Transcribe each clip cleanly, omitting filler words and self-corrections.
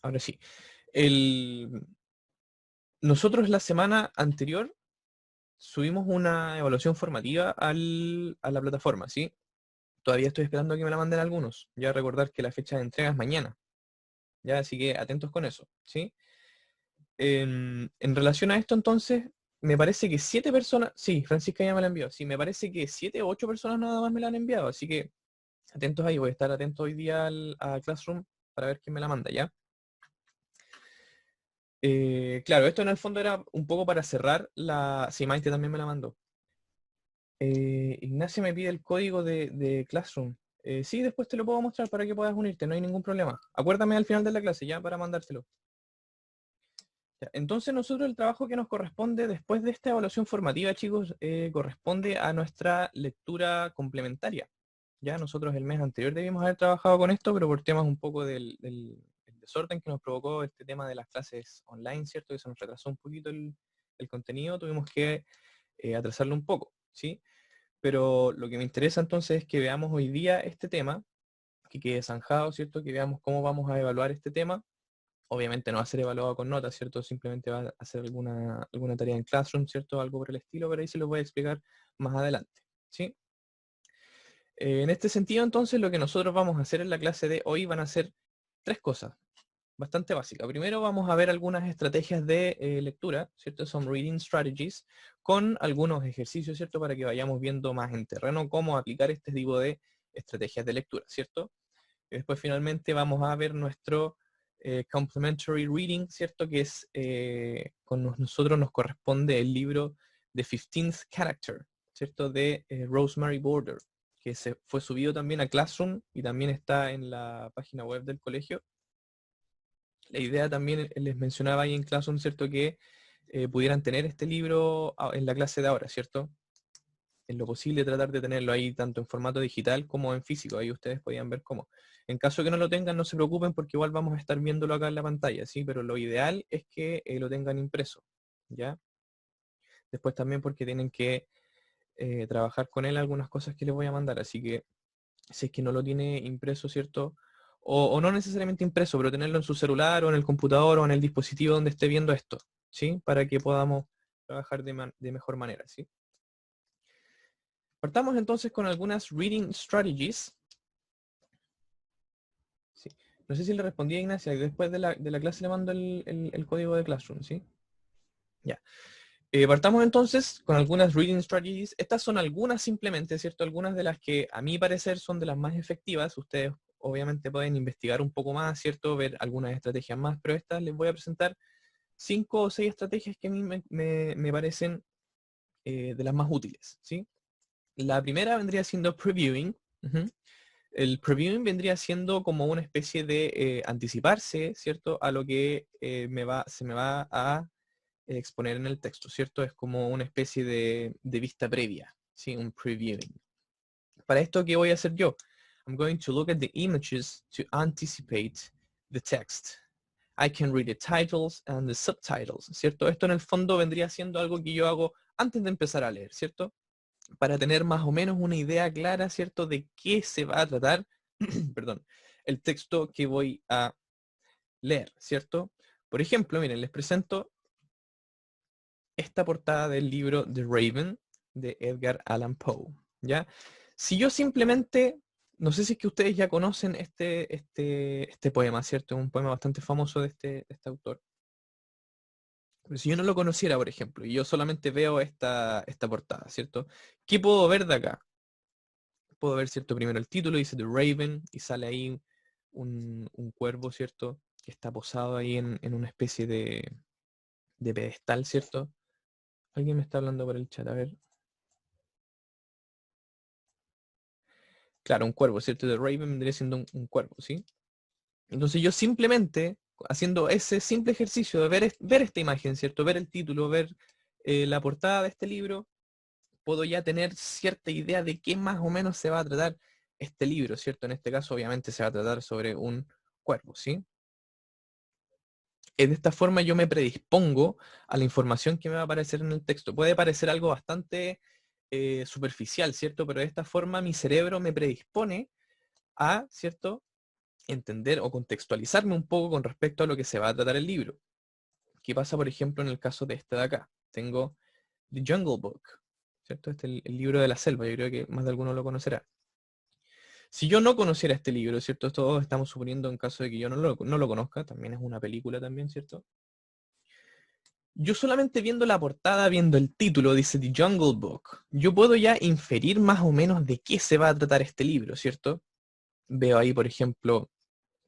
Ahora sí. El... Nosotros la semana anterior subimos una evaluación formativa a la plataforma, ¿sí? Todavía estoy esperando a que me la manden algunos. Ya recordar que la fecha de entrega es mañana. Ya, así que atentos con eso, ¿sí? En relación a esto, entonces, me parece que 7 personas, sí, Francisca ya me la envió, sí, me parece que 7 u 8 personas nada más me la han enviado, así que atentos ahí, voy a estar atento hoy día a Classroom para ver quién me la manda, ¿ya? Claro, esto en el fondo era un poco para cerrar la... Sí, Maite también me la mandó. Ignacia me pide el código de Classroom. Sí, después te lo puedo mostrar para que puedas unirte, no hay ningún problema. Acuérdame al final de la clase ya para mandártelo. Ya, entonces nosotros el trabajo que nos corresponde después de esta evaluación formativa, chicos, corresponde a nuestra lectura complementaria. Ya nosotros el mes anterior debimos haber trabajado con esto, pero por temas un poco del desorden que nos provocó este tema de las clases online, ¿cierto? Que se nos retrasó un poquito el contenido, tuvimos que atrasarlo un poco, ¿sí? Pero lo que me interesa entonces es que veamos hoy día este tema, que quede zanjado, ¿cierto? Que veamos cómo vamos a evaluar este tema. Obviamente no va a ser evaluado con notas, ¿cierto? Simplemente va a hacer alguna tarea en Classroom, ¿cierto? Algo por el estilo, pero ahí se lo voy a explicar más adelante, ¿sí? En este sentido, entonces, lo que nosotros vamos a hacer en la clase de hoy van a ser 3 cosas, bastante básicas. Primero vamos a ver algunas estrategias de lectura, ¿cierto? Son reading strategies, con algunos ejercicios, ¿cierto? Para que vayamos viendo más en terreno cómo aplicar este tipo de estrategias de lectura, ¿cierto? Y después finalmente vamos a ver nuestro complementary reading, ¿cierto? Que es, con nosotros nos corresponde el libro The 15th Character, ¿cierto? De Rosemary Border, que se fue subido también a Classroom y también está en la página web del colegio. La idea también les mencionaba ahí en Classroom, ¿cierto? Que pudieran tener este libro en la clase de ahora, ¿cierto? En lo posible tratar de tenerlo ahí tanto en formato digital como en físico. Ahí ustedes podían ver cómo. En caso que no lo tengan, no se preocupen porque igual vamos a estar viéndolo acá en la pantalla, ¿sí? Pero lo ideal es que lo tengan impreso, ¿ya? Después también porque tienen que trabajar con él algunas cosas que les voy a mandar. Así que si es que no lo tiene impreso, ¿cierto? O no necesariamente impreso, pero tenerlo en su celular o en el computador o en el dispositivo donde esté viendo esto, ¿sí? Para que podamos trabajar de mejor manera, ¿sí? Partamos entonces con algunas reading strategies. Sí. No sé si le respondí a Ignacia, y después de la clase le mando el código de Classroom, ¿sí? Ya. Partamos entonces con algunas reading strategies. Estas son algunas simplemente, ¿cierto? Algunas de las que a mi parecer son de las más efectivas. Ustedes obviamente pueden investigar un poco más, ¿cierto? Ver algunas estrategias más, pero estas les voy a presentar 5 o 6 estrategias que a mí me parecen de las más útiles, ¿sí? La primera vendría siendo previewing. Ujú. El previewing vendría siendo como una especie de anticiparse, ¿cierto? A lo que se me va a exponer en el texto, ¿cierto? Es como una especie de vista previa, ¿sí? Un previewing. Para esto, ¿qué voy a hacer yo? I'm going to look at the images to anticipate the text. I can read the titles and the subtitles, ¿cierto? Esto en el fondo vendría siendo algo que yo hago antes de empezar a leer, ¿cierto? Para tener más o menos una idea clara, ¿cierto? De qué se va a tratar, perdón, el texto que voy a leer, ¿cierto? Por ejemplo, miren, les presento esta portada del libro The Raven de Edgar Allan Poe, ¿ya? Si yo simplemente, no sé si es que ustedes ya conocen este poema, ¿cierto? Es un poema bastante famoso de este autor. Pero si yo no lo conociera, por ejemplo, y yo solamente veo esta portada, ¿cierto? ¿Qué puedo ver de acá? Puedo ver, ¿cierto? Primero el título, dice The Raven, y sale ahí un cuervo, ¿cierto? Que está posado ahí en una especie de pedestal, ¿cierto? Alguien me está hablando por el chat, a ver. Claro, un cuervo, ¿cierto? The Raven vendría siendo un cuervo, ¿sí? Entonces yo simplemente, haciendo ese simple ejercicio de ver esta imagen, ¿cierto? Ver el título, ver la portada de este libro, puedo ya tener cierta idea de qué más o menos se va a tratar este libro, ¿cierto? En este caso, obviamente, se va a tratar sobre un cuervo, ¿sí? De esta forma yo me predispongo a la información que me va a aparecer en el texto. Puede parecer algo bastante superficial, ¿cierto? Pero de esta forma mi cerebro me predispone a, ¿cierto? entender o contextualizarme un poco con respecto a lo que se va a tratar el libro. ¿Qué pasa, por ejemplo, en el caso de este de acá? Tengo The Jungle Book, ¿cierto? Este es el libro de la selva, yo creo que más de alguno lo conocerá. Si yo no conociera este libro, ¿cierto? Todos estamos suponiendo en caso de que yo no lo conozca, también es una película también, ¿cierto? Yo solamente viendo la portada, viendo el título, dice The Jungle Book, yo puedo ya inferir más o menos de qué se va a tratar este libro, ¿cierto? Veo ahí, por ejemplo,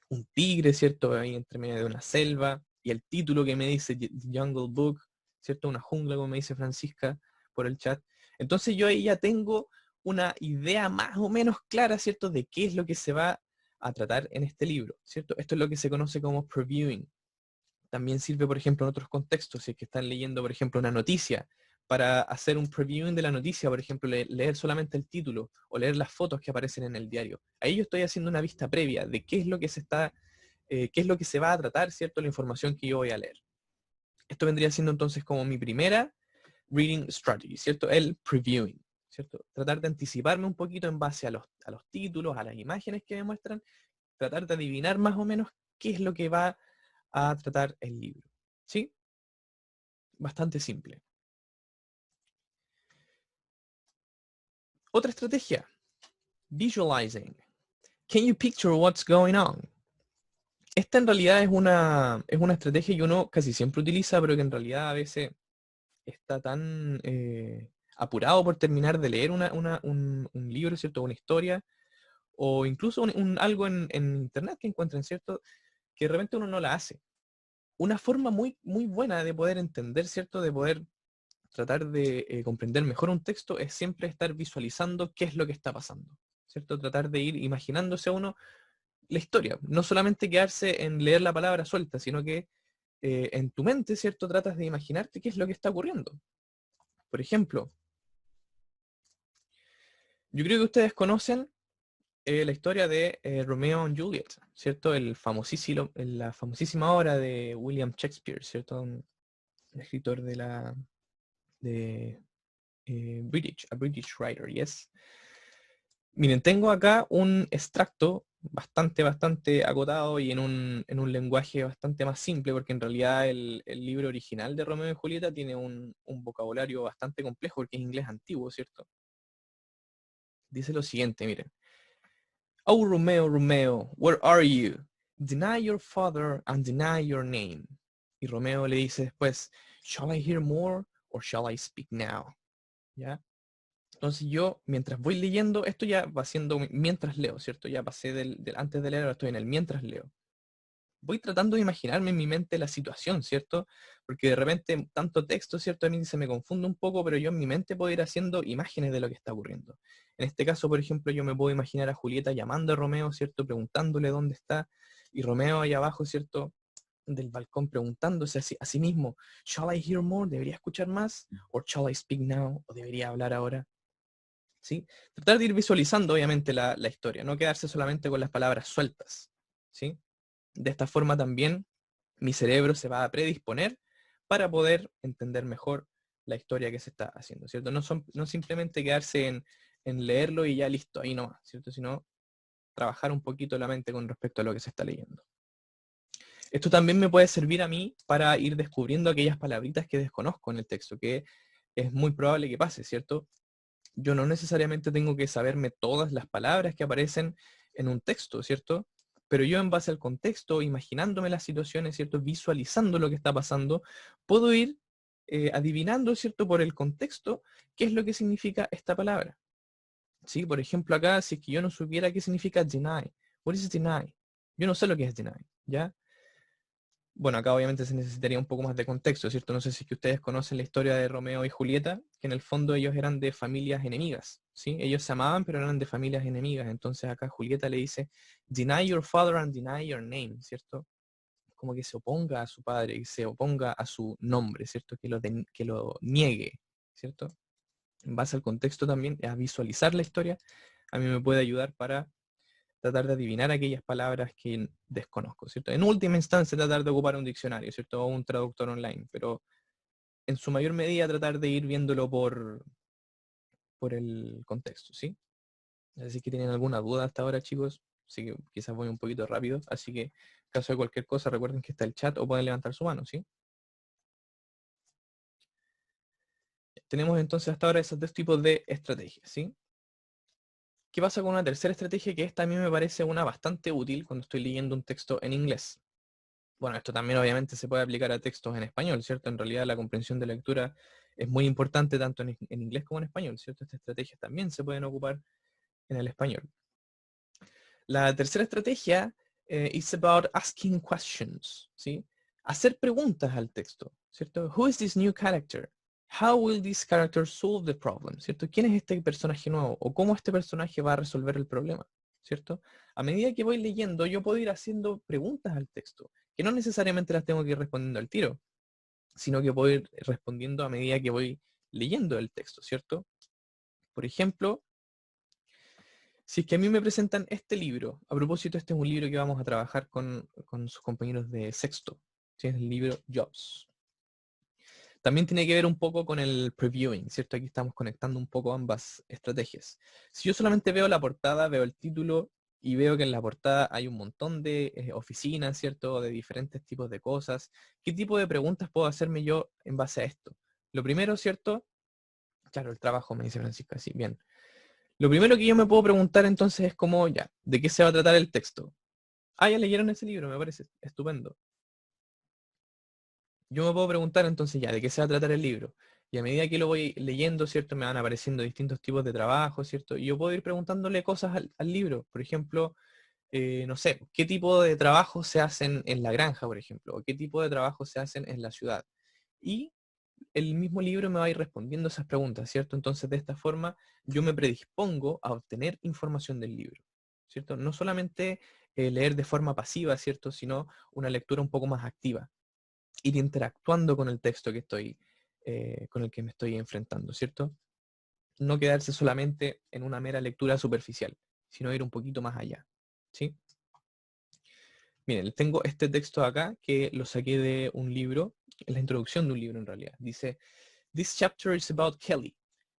un tigre, ¿cierto? Ahí entre medio de una selva, y el título que me dice The Jungle Book, ¿cierto? Una jungla, como me dice Francisca por el chat. Entonces yo ahí ya tengo una idea más o menos clara, ¿cierto? De qué es lo que se va a tratar en este libro, ¿cierto? Esto es lo que se conoce como previewing. También sirve, por ejemplo, en otros contextos, si es que están leyendo, por ejemplo, una noticia, para hacer un previewing de la noticia, por ejemplo, leer solamente el título o leer las fotos que aparecen en el diario. Ahí yo estoy haciendo una vista previa de qué es lo que qué es lo que se va a tratar, ¿cierto? La información que yo voy a leer. Esto vendría siendo entonces como mi primera reading strategy, ¿cierto? El previewing, ¿cierto? Tratar de anticiparme un poquito en base a los títulos, a las imágenes que me muestran, tratar de adivinar más o menos qué es lo que va a tratar el libro. ¿Sí? Bastante simple. Otra estrategia. Visualizing. Can you picture what's going on? Esta en realidad es una estrategia que uno casi siempre utiliza, pero que en realidad a veces está tan apurado por terminar de leer un libro, ¿cierto? Una historia, o incluso algo en internet que encuentren, ¿cierto? Que de repente uno no la hace. Una forma muy buena de poder entender, ¿cierto? De poder tratar de comprender mejor un texto es siempre estar visualizando qué es lo que está pasando, ¿cierto? Tratar de ir imaginándose a uno la historia, no solamente quedarse en leer la palabra suelta, sino que en tu mente, ¿cierto? Tratas de imaginarte qué es lo que está ocurriendo. Por ejemplo, yo creo que ustedes conocen la historia de Romeo and Juliet, ¿cierto? La famosísima obra de William Shakespeare, ¿cierto? Un escritor de a British writer, yes. Miren, tengo acá un extracto bastante acotado y en un lenguaje bastante más simple, porque en realidad el libro original de Romeo y Julieta tiene un vocabulario bastante complejo, porque es inglés antiguo, ¿cierto? Dice lo siguiente, miren. Oh, Romeo, Romeo, where are you? Deny your father and deny your name. Y Romeo le dice después, shall I hear more or shall I speak now? ¿Ya? Entonces yo, mientras voy leyendo, esto ya va siendo mientras leo, ¿cierto? Ya pasé antes de leer, ahora estoy en el mientras leo. Voy tratando de imaginarme en mi mente la situación, ¿cierto? Porque de repente tanto texto, ¿cierto? A mí se me confunde un poco, pero yo en mi mente puedo ir haciendo imágenes de lo que está ocurriendo. En este caso, por ejemplo, yo me puedo imaginar a Julieta llamando a Romeo, ¿cierto? Preguntándole dónde está. Y Romeo ahí abajo, ¿cierto? Del balcón preguntándose a sí mismo, ¿Shall I hear more? ¿Debería escuchar más? ¿Or shall I speak now? ¿O debería hablar ahora? ¿Sí? Tratar de ir visualizando, obviamente, la historia, no quedarse solamente con las palabras sueltas, ¿sí? De esta forma también mi cerebro se va a predisponer para poder entender mejor la historia que se está haciendo, ¿cierto? No simplemente quedarse en leerlo y ya listo, ahí nomás, ¿cierto? Sino trabajar un poquito la mente con respecto a lo que se está leyendo. Esto también me puede servir a mí para ir descubriendo aquellas palabritas que desconozco en el texto, que es muy probable que pase, ¿cierto? Yo no necesariamente tengo que saberme todas las palabras que aparecen en un texto, ¿cierto? Pero yo en base al contexto, imaginándome las situaciones, ¿cierto? Visualizando lo que está pasando, puedo ir adivinando, ¿cierto? Por el contexto, qué es lo que significa esta palabra. ¿Sí? Por ejemplo, acá, si es que yo no supiera qué significa deny. What is deny? Yo no sé lo que es deny, ¿ya? Bueno, acá obviamente se necesitaría un poco más de contexto, ¿cierto? No sé si es que ustedes conocen la historia de Romeo y Julieta, que en el fondo ellos eran de familias enemigas, ¿sí? Ellos se amaban, pero eran de familias enemigas. Entonces acá Julieta le dice, deny your father and deny your name, ¿cierto? Como que se oponga a su padre, que se oponga a su nombre, ¿cierto? Que lo niegue, ¿cierto? En base al contexto también, a visualizar la historia, a mí me puede ayudar para tratar de adivinar aquellas palabras que desconozco, ¿cierto? En última instancia, tratar de ocupar un diccionario, ¿cierto? O un traductor online, pero en su mayor medida tratar de ir viéndolo por el contexto, ¿sí? Así que tienen alguna duda hasta ahora, chicos, así que quizás voy un poquito rápido, así que en caso de cualquier cosa recuerden que está el chat o pueden levantar su mano, ¿sí? Tenemos entonces hasta ahora esos dos tipos de estrategias, ¿sí? ¿Qué pasa con una tercera estrategia? Que esta a mí me parece una bastante útil cuando estoy leyendo un texto en inglés. Bueno, esto también obviamente se puede aplicar a textos en español, ¿cierto? En realidad la comprensión de lectura es muy importante tanto en inglés como en español, ¿cierto? Estas estrategias también se pueden ocupar en el español. La tercera estrategia is about asking questions, ¿sí? Hacer preguntas al texto, ¿cierto? Who is this new character? How will this character solve the problem? ¿Cierto? ¿Quién es este personaje nuevo? ¿O cómo este personaje va a resolver el problema? ¿Cierto? A medida que voy leyendo, yo puedo ir haciendo preguntas al texto, que no necesariamente las tengo que ir respondiendo al tiro, sino que puedo ir respondiendo a medida que voy leyendo el texto, ¿cierto? Por ejemplo, si es que a mí me presentan este libro, a propósito, este es un libro que vamos a trabajar con sus compañeros de sexto, ¿sí? Es el libro Jobs. También tiene que ver un poco con el previewing, ¿cierto? Aquí estamos conectando un poco ambas estrategias. Si yo solamente veo la portada, veo el título y veo que en la portada hay un montón de oficinas, ¿cierto? De diferentes tipos de cosas. ¿Qué tipo de preguntas puedo hacerme yo en base a esto? Lo primero, ¿cierto? Claro, el trabajo, me dice Francisca, sí, bien. Lo primero que yo me puedo preguntar entonces es como, ya, ¿de qué se va a tratar el texto? Ah, ya leyeron ese libro, me parece estupendo. Yo me puedo preguntar entonces ya, ¿de qué se va a tratar el libro? Y a medida que lo voy leyendo, ¿cierto? Me van apareciendo distintos tipos de trabajo, ¿cierto? Y yo puedo ir preguntándole cosas al libro. Por ejemplo, no sé, ¿qué tipo de trabajo se hacen en la granja, por ejemplo? ¿O qué tipo de trabajo se hacen en la ciudad? Y el mismo libro me va a ir respondiendo esas preguntas, ¿cierto? Entonces, de esta forma, yo me predispongo a obtener información del libro, ¿cierto? No solamente leer de forma pasiva, ¿cierto? Sino una lectura un poco más activa, ir interactuando con el texto que estoy, con el que me estoy enfrentando, ¿cierto? No quedarse solamente en una mera lectura superficial, sino ir un poquito más allá, ¿sí? Miren, tengo este texto acá que lo saqué de un libro, es la introducción de un libro en realidad. Dice, "This chapter is about Kelly.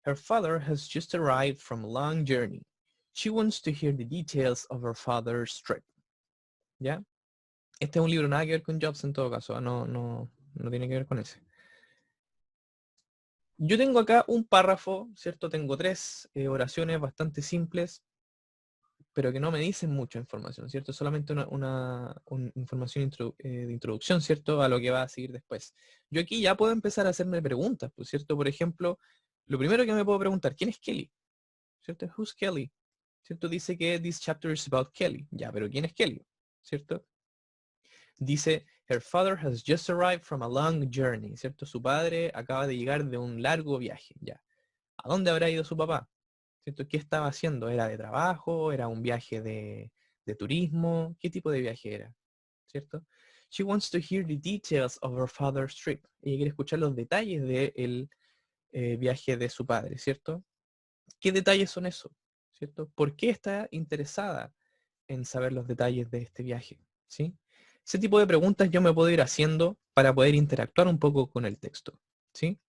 Her father has just arrived from a long journey. She wants to hear the details of her father's trip." ¿Ya? Este es un libro nada que ver con Jobs en todo caso, no tiene que ver con ese. Yo tengo acá un párrafo, ¿cierto? Tengo tres oraciones bastante simples, pero que no me dicen mucha información, ¿cierto? Solamente una información de introducción, ¿cierto? A lo que va a seguir después. Yo aquí ya puedo empezar a hacerme preguntas, pues, ¿cierto? Por ejemplo, lo primero que me puedo preguntar, ¿quién es Kelly? ¿Cierto? Who's Kelly? ¿Cierto? Dice que this chapter is about Kelly. Ya, pero ¿quién es Kelly? ¿Cierto? Dice, her father has just arrived from a long journey, ¿cierto? Su padre acaba de llegar de un largo viaje, ya. ¿A dónde habrá ido su papá? ¿Cierto? ¿Qué estaba haciendo? ¿Era de trabajo? ¿Era un viaje de turismo? ¿Qué tipo de viaje era? ¿Cierto? She wants to hear the details of her father's trip. Ella quiere escuchar los detalles del viaje de su padre, ¿cierto? ¿Qué detalles son esos? ¿Cierto? ¿Por qué está interesada en saber los detalles de este viaje? ¿Sí? Ese tipo de preguntas yo me puedo ir haciendo para poder interactuar un poco con el texto. ¿Sí?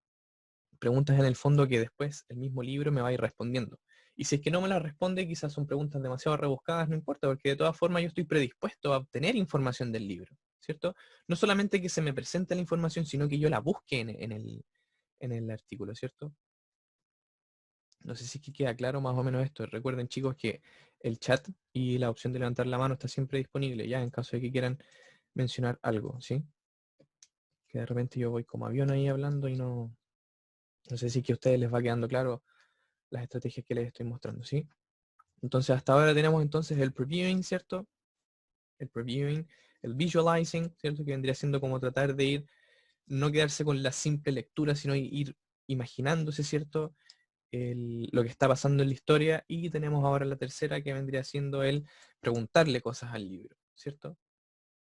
Preguntas en el fondo que después el mismo libro me va a ir respondiendo. Y si es que no me las responde, quizás son preguntas demasiado rebuscadas, no importa, porque de todas formas yo estoy predispuesto a obtener información del libro, ¿cierto? No solamente que se me presente la información, sino que yo la busque en el artículo, ¿cierto? No sé si es que queda claro más o menos esto. Recuerden, chicos, que el chat y la opción de levantar la mano está siempre disponible, ya en caso de que quieran mencionar algo, ¿sí? Que de repente yo voy como avión ahí hablando y no sé si es que a ustedes les va quedando claro las estrategias que les estoy mostrando, ¿sí? Entonces, hasta ahora tenemos entonces el previewing, ¿cierto? El previewing, el visualizing, ¿cierto? Que vendría siendo como tratar de ir, no quedarse con la simple lectura, sino ir imaginándose, ¿cierto? Lo que está pasando en la historia. Y tenemos ahora la tercera, que vendría siendo el preguntarle cosas al libro, ¿cierto?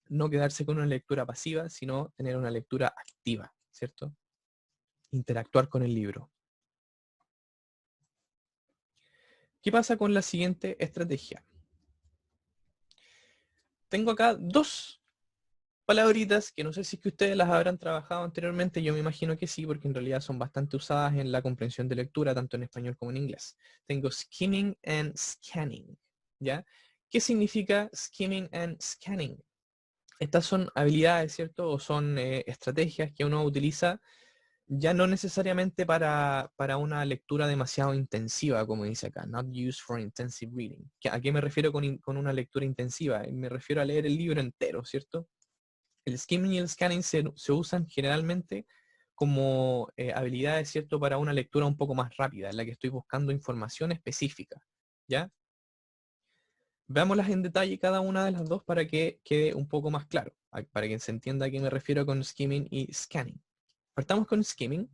No quedarse con una lectura pasiva, sino tener una lectura activa, ¿cierto? Interactuar con el libro. ¿Qué pasa con la siguiente estrategia? Tengo acá dos palabritas que no sé si es que ustedes las habrán trabajado anteriormente, yo me imagino que sí, porque en realidad son bastante usadas en la comprensión de lectura, tanto en español como en inglés. Tengo skimming and scanning, ¿ya? ¿Qué significa skimming and scanning? Estas son habilidades, ¿cierto? O son estrategias que uno utiliza ya no necesariamente para una lectura demasiado intensiva, como dice acá, not used for intensive reading. ¿A qué me refiero con una lectura intensiva? Me refiero a leer el libro entero, ¿cierto? El skimming y el scanning se usan generalmente como habilidades, ¿cierto? Para una lectura un poco más rápida, en la que estoy buscando información específica, ¿ya? Veámoslas en detalle cada una de las dos para que quede un poco más claro, para que se entienda a qué me refiero con skimming y scanning. Partamos con skimming,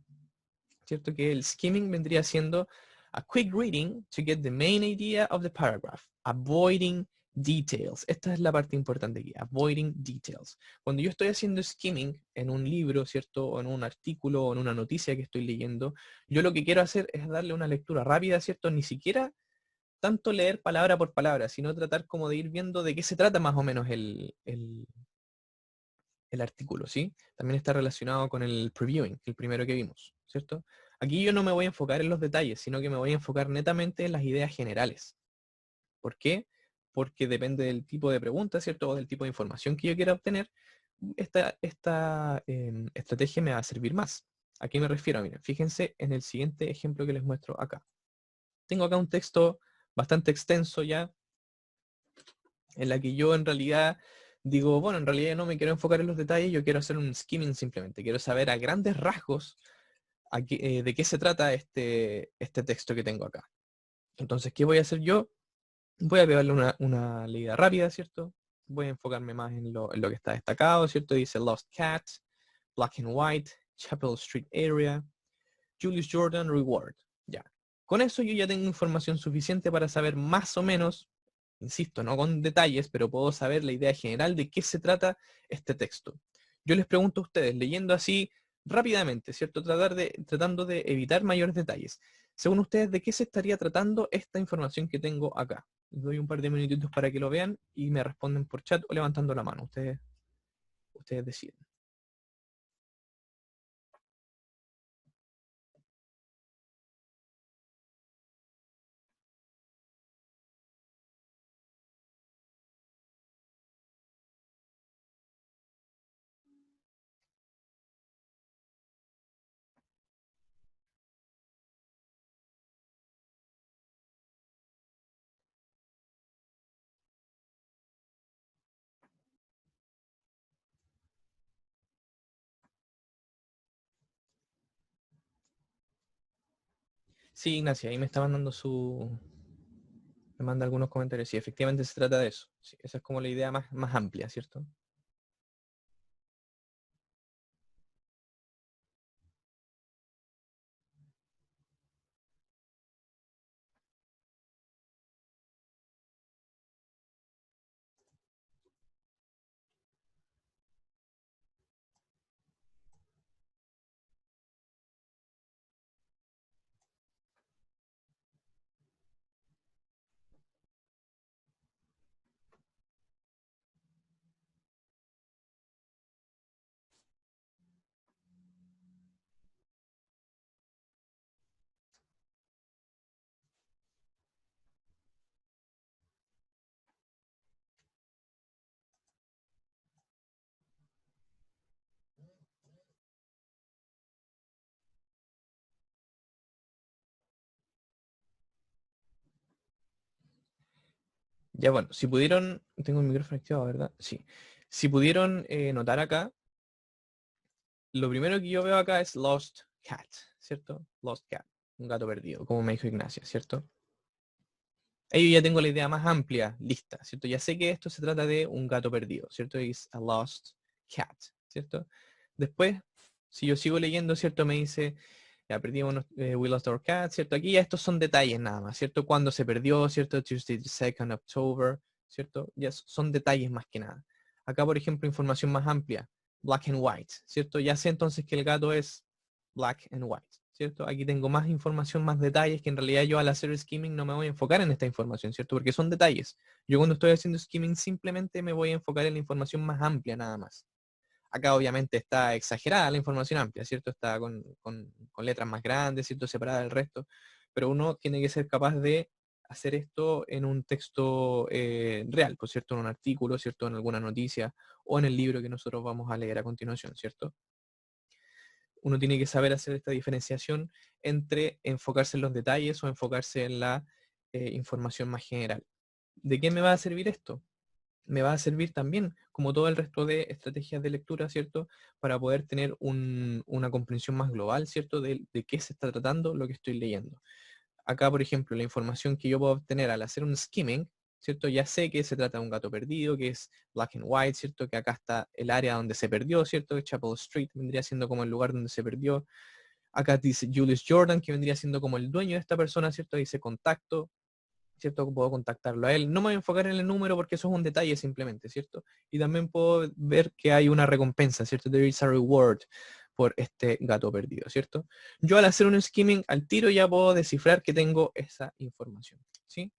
¿cierto? Que el skimming vendría siendo a quick reading to get the main idea of the paragraph, avoiding details. Esta es la parte importante aquí, avoiding details. Cuando yo estoy haciendo skimming en un libro, ¿cierto? O en un artículo o en una noticia que estoy leyendo, yo lo que quiero hacer es darle una lectura rápida, ¿cierto? Ni siquiera tanto leer palabra por palabra, sino tratar como de ir viendo de qué se trata más o menos el artículo, ¿sí? También está relacionado con el previewing, el primero que vimos, ¿cierto? Aquí yo no me voy a enfocar en los detalles, sino que me voy a enfocar netamente en las ideas generales. ¿Por qué? Porque depende del tipo de pregunta, ¿cierto? O del tipo de información que yo quiera obtener, esta estrategia me va a servir más. ¿A qué me refiero? Miren, fíjense en el siguiente ejemplo que les muestro acá. Tengo acá un texto bastante extenso ya, en la que yo en realidad digo, bueno, en realidad no me quiero enfocar en los detalles, yo quiero hacer un skimming simplemente, quiero saber a grandes rasgos de qué se trata este texto que tengo acá. Entonces, ¿qué voy a hacer yo? Voy a pegarle una leída rápida, ¿cierto? Voy a enfocarme más en lo que está destacado, ¿cierto? Dice Lost Cat, Black and White, Chapel Street Area, Julius Jordan Reward. Ya. Con eso yo ya tengo información suficiente para saber más o menos, insisto, no con detalles, pero puedo saber la idea general de qué se trata este texto. Yo les pregunto a ustedes, leyendo así rápidamente, ¿cierto? Tratando de evitar mayores detalles. Según ustedes, ¿de qué se estaría tratando esta información que tengo acá? Les doy un par de minutitos para que lo vean y me responden por chat o levantando la mano. Ustedes deciden. Sí, Ignacia, ahí me está mandando me manda algunos comentarios. Sí, efectivamente se trata de eso. Sí, esa es como la idea más amplia, ¿cierto? Ya bueno, si pudieron, tengo el micrófono activado, ¿verdad? Sí. Si pudieron notar acá, lo primero que yo veo acá es Lost Cat, ¿cierto? Lost Cat, un gato perdido, como me dijo Ignacia, ¿cierto? Ahí yo ya tengo la idea más amplia, lista, ¿cierto? Ya sé que esto se trata de un gato perdido, ¿cierto? Es a lost cat, ¿cierto? Después, si yo sigo leyendo, ¿cierto? Me dice, ya perdimos, we lost our cat, ¿cierto? Aquí ya estos son detalles nada más, ¿cierto? Cuando se perdió, ¿cierto? Tuesday, 2nd October, ¿cierto? Ya son detalles más que nada. Acá, por ejemplo, información más amplia, black and white, ¿cierto? Ya sé entonces que el gato es black and white, ¿cierto? Aquí tengo más información, más detalles, que en realidad yo al hacer skimming no me voy a enfocar en esta información, ¿cierto? Porque son detalles. Yo cuando estoy haciendo skimming simplemente me voy a enfocar en la información más amplia nada más. Acá obviamente está exagerada la información amplia, ¿cierto? Está con letras más grandes, ¿cierto? Separada del resto. Pero uno tiene que ser capaz de hacer esto en un texto real, por cierto, en un artículo, cierto, en alguna noticia o en el libro que nosotros vamos a leer a continuación, ¿cierto? Uno tiene que saber hacer esta diferenciación entre enfocarse en los detalles o enfocarse en la información más general. ¿De qué me va a servir esto? Me va a servir también, como todo el resto de estrategias de lectura, ¿cierto? Para poder tener una comprensión más global, ¿cierto? De qué se está tratando lo que estoy leyendo. Acá, por ejemplo, la información que yo puedo obtener al hacer un skimming, ¿cierto? Ya sé que se trata de un gato perdido, que es black and white, ¿cierto? Que acá está el área donde se perdió, ¿cierto? Que Chapel Street vendría siendo como el lugar donde se perdió. Acá dice Julius Jordan, que vendría siendo como el dueño de esta persona, ¿cierto? Dice contacto, ¿cierto? Puedo contactarlo a él. No me voy a enfocar en el número porque eso es un detalle simplemente, ¿cierto? Y también puedo ver que hay una recompensa, ¿cierto? There is a reward por este gato perdido, ¿cierto? Yo al hacer un skimming al tiro ya puedo descifrar que tengo esa información, ¿sí?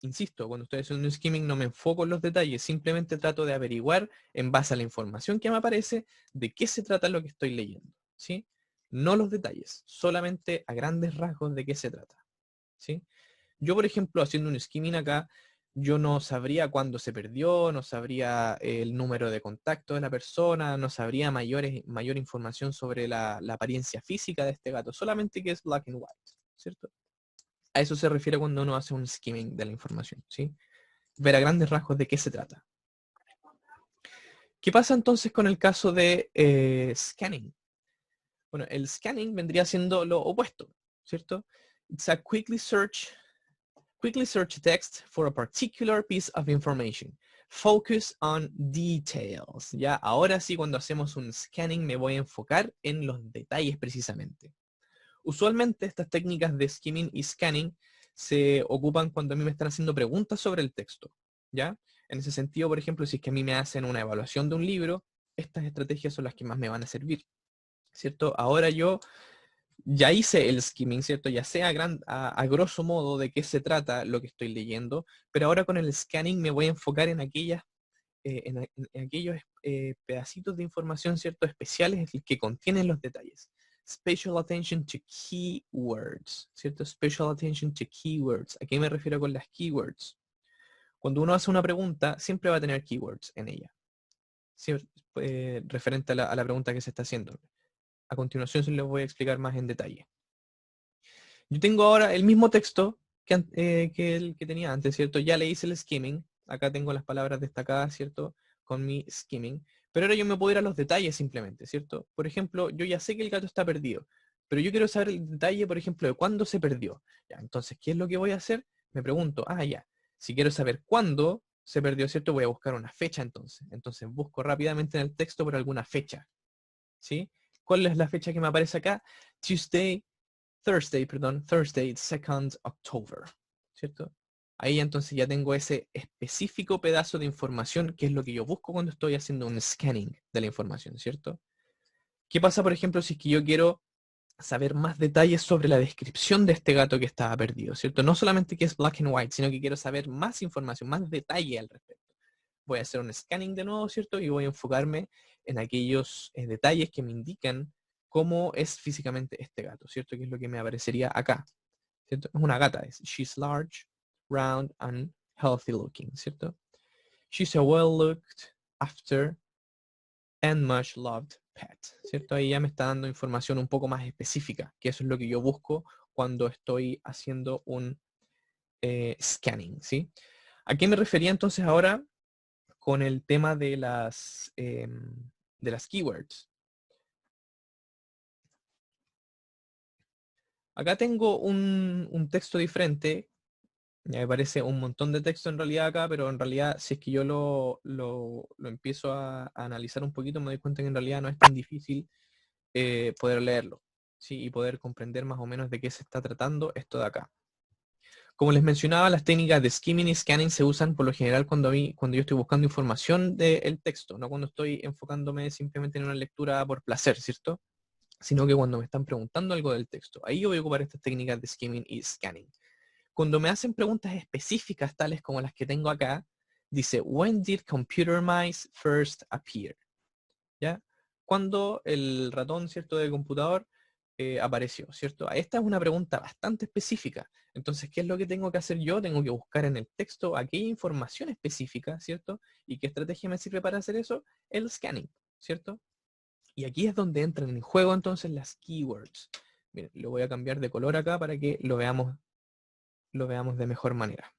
Insisto, cuando estoy haciendo un skimming no me enfoco en los detalles, simplemente trato de averiguar en base a la información que me aparece de qué se trata lo que estoy leyendo, ¿sí? No los detalles, solamente a grandes rasgos de qué se trata, ¿sí? Yo, por ejemplo, haciendo un skimming acá, yo no sabría cuándo se perdió, no sabría el número de contacto de la persona, no sabría mayor información sobre la apariencia física de este gato, solamente que es black and white, ¿cierto? A eso se refiere cuando uno hace un skimming de la información, ¿sí? Ver a grandes rasgos de qué se trata. ¿Qué pasa entonces con el caso de scanning? Bueno, el scanning vendría siendo lo opuesto, ¿cierto? It's a quickly search text for a particular piece of information. Focus on details. Ya, ahora sí, cuando hacemos un scanning me voy a enfocar en los detalles precisamente. Usualmente estas técnicas de skimming y scanning se ocupan cuando a mí me están haciendo preguntas sobre el texto, ¿ya? En ese sentido, por ejemplo, si es que a mí me hacen una evaluación de un libro, estas estrategias son las que más me van a servir, ¿cierto? Ahora yo ya hice el skimming, ¿cierto? Ya sé a grosso modo de qué se trata lo que estoy leyendo, pero ahora con el scanning me voy a enfocar en en aquellos pedacitos de información, ¿cierto? Especiales que contienen los detalles. Special attention to keywords, ¿cierto? Special attention to keywords. ¿A qué me refiero con las keywords? Cuando uno hace una pregunta, siempre va a tener keywords en ella, ¿cierto? Referente a la pregunta que se está haciendo. A continuación se les voy a explicar más en detalle. Yo tengo ahora el mismo texto que el que tenía antes, ¿cierto? Ya le hice el skimming. Acá tengo las palabras destacadas, ¿cierto? Con mi skimming. Pero ahora yo me puedo ir a los detalles simplemente, ¿cierto? Por ejemplo, yo ya sé que el gato está perdido, pero yo quiero saber el detalle, por ejemplo, de cuándo se perdió. Ya, entonces, ¿qué es lo que voy a hacer? Me pregunto, ya. Si quiero saber cuándo se perdió, ¿cierto? Voy a buscar una fecha entonces. Entonces busco rápidamente en el texto por alguna fecha, ¿sí? ¿Cuál es la fecha que me aparece acá? Thursday, 2nd October, ¿cierto? Ahí entonces ya tengo ese específico pedazo de información que es lo que yo busco cuando estoy haciendo un scanning de la información, ¿cierto? ¿Qué pasa, por ejemplo, si es que yo quiero saber más detalles sobre la descripción de este gato que estaba perdido, ¿cierto? No solamente que es black and white, sino que quiero saber más información, más detalle al respecto. Voy a hacer un scanning de nuevo, ¿cierto? Y voy a enfocarme en aquellos detalles que me indican cómo es físicamente este gato, ¿cierto? Que es lo que me aparecería acá, ¿cierto? Es una gata, she's large, round and healthy looking, ¿cierto? She's a well-looked after and much loved pet, ¿cierto? Ahí ya me está dando información un poco más específica, que eso es lo que yo busco cuando estoy haciendo un scanning, ¿sí? ¿A qué me refería entonces ahora con el tema de las keywords? Acá tengo un texto diferente. Ya me parece un montón de texto en realidad acá, pero en realidad si es que yo lo empiezo a analizar un poquito, me doy cuenta que en realidad no es tan difícil poder leerlo, ¿sí? Y poder comprender más o menos de qué se está tratando esto de acá. Como les mencionaba, las técnicas de skimming y scanning se usan por lo general cuando yo estoy buscando información del texto, no cuando estoy enfocándome simplemente en una lectura por placer, ¿cierto? Sino que cuando me están preguntando algo del texto. Ahí yo voy a ocupar estas técnicas de skimming y scanning. Cuando me hacen preguntas específicas, tales como las que tengo acá, dice, when did computer mice first appear? ¿Ya? Cuando el ratón, ¿cierto?, del computador apareció, ¿cierto? Esta es una pregunta bastante específica. Entonces, ¿qué es lo que tengo que hacer yo? Tengo que buscar en el texto aquella información específica, ¿cierto? ¿Y qué estrategia me sirve para hacer eso? El scanning, ¿cierto? Y aquí es donde entran en juego entonces las keywords. Miren, lo voy a cambiar de color acá para que lo veamos de mejor manera.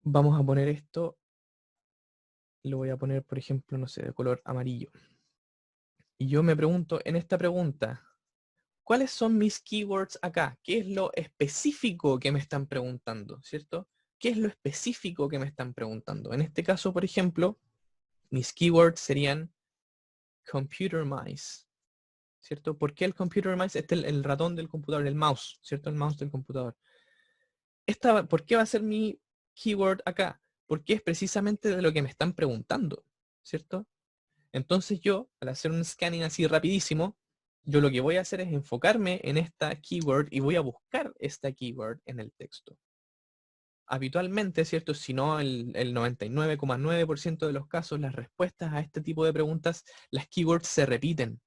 Vamos a poner esto, lo voy a poner, por ejemplo, no sé, de color amarillo. Y yo me pregunto, en esta pregunta, ¿cuáles son mis keywords acá? ¿Qué es lo específico que me están preguntando? ¿Cierto? ¿Qué es lo específico que me están preguntando? En este caso, por ejemplo, mis keywords serían computer mice. ¿Cierto? ¿Por qué el computer mice? Este es el ratón del computador, el mouse, ¿cierto? El mouse del computador. ¿Por qué va a ser mi keyword acá? Porque es precisamente de lo que me están preguntando, ¿cierto? Entonces yo, al hacer un scanning así rapidísimo, yo lo que voy a hacer es enfocarme en esta keyword y voy a buscar esta keyword en el texto. Habitualmente, ¿cierto? Si no el 99,9% de los casos, las respuestas a este tipo de preguntas, las keywords se repiten,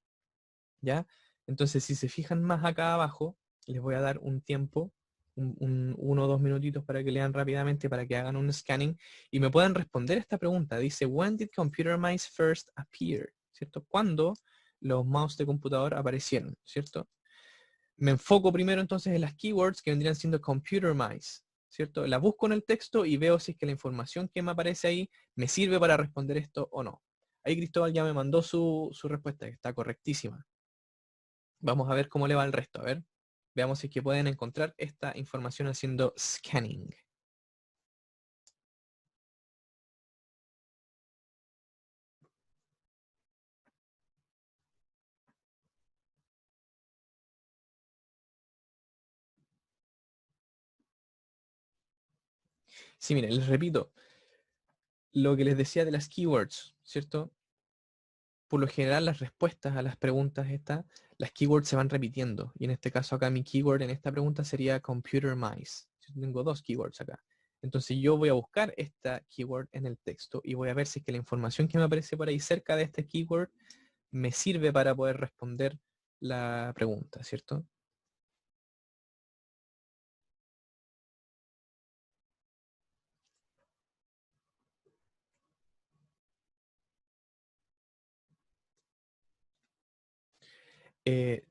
¿ya? Entonces, si se fijan más acá abajo, les voy a dar un tiempo, 1 o 2 minutitos para que lean rápidamente, para que hagan un scanning y me puedan responder esta pregunta. Dice, when did computer mice first appear? ¿Cierto? ¿Cuándo los mouse de computador aparecieron? ¿Cierto? Me enfoco primero entonces en las keywords que vendrían siendo computer mice, ¿cierto? La busco en el texto y veo si es que la información que me aparece ahí me sirve para responder esto o no. Ahí Cristóbal ya me mandó su respuesta, que está correctísima. Vamos a ver cómo le va el resto. A ver, veamos si es que pueden encontrar esta información haciendo scanning. Sí, miren, les repito, lo que les decía de las keywords, ¿cierto? Por lo general las respuestas a las preguntas estas, las keywords se van repitiendo. Y en este caso acá mi keyword en esta pregunta sería computer mice. Yo tengo 2 keywords acá. Entonces yo voy a buscar esta keyword en el texto y voy a ver si es que la información que me aparece por ahí cerca de este keyword me sirve para poder responder la pregunta, ¿cierto?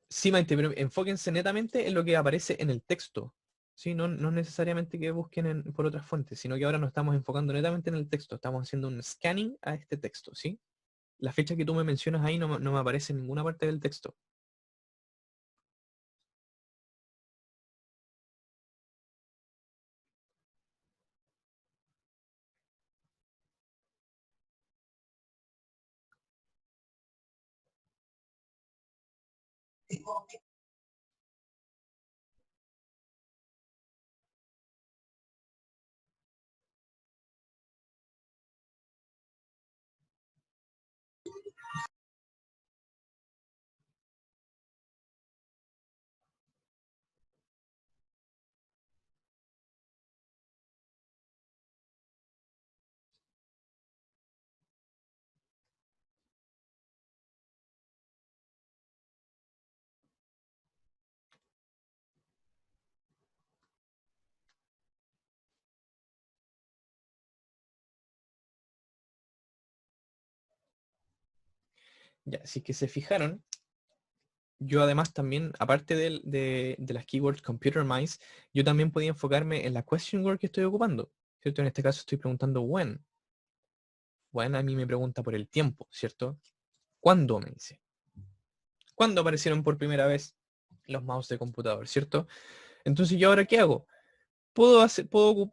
Sí, Maite, pero enfóquense netamente en lo que aparece en el texto. ¿Sí? No, no necesariamente que busquen por otras fuentes, sino que ahora nos estamos enfocando netamente en el texto. Estamos haciendo un scanning a este texto, ¿sí? La fecha que tú me mencionas ahí no me aparece en ninguna parte del texto. Ya, si que se fijaron, yo además también, aparte de las keywords computer mice, yo también podía enfocarme en la question word que estoy ocupando, ¿cierto? En este caso estoy preguntando when. When a mí me pregunta por el tiempo, ¿cierto? ¿Cuándo? Me dice. ¿Cuándo aparecieron por primera vez los mouse de computador, ¿cierto? Entonces, ¿yo ahora qué hago? Puedo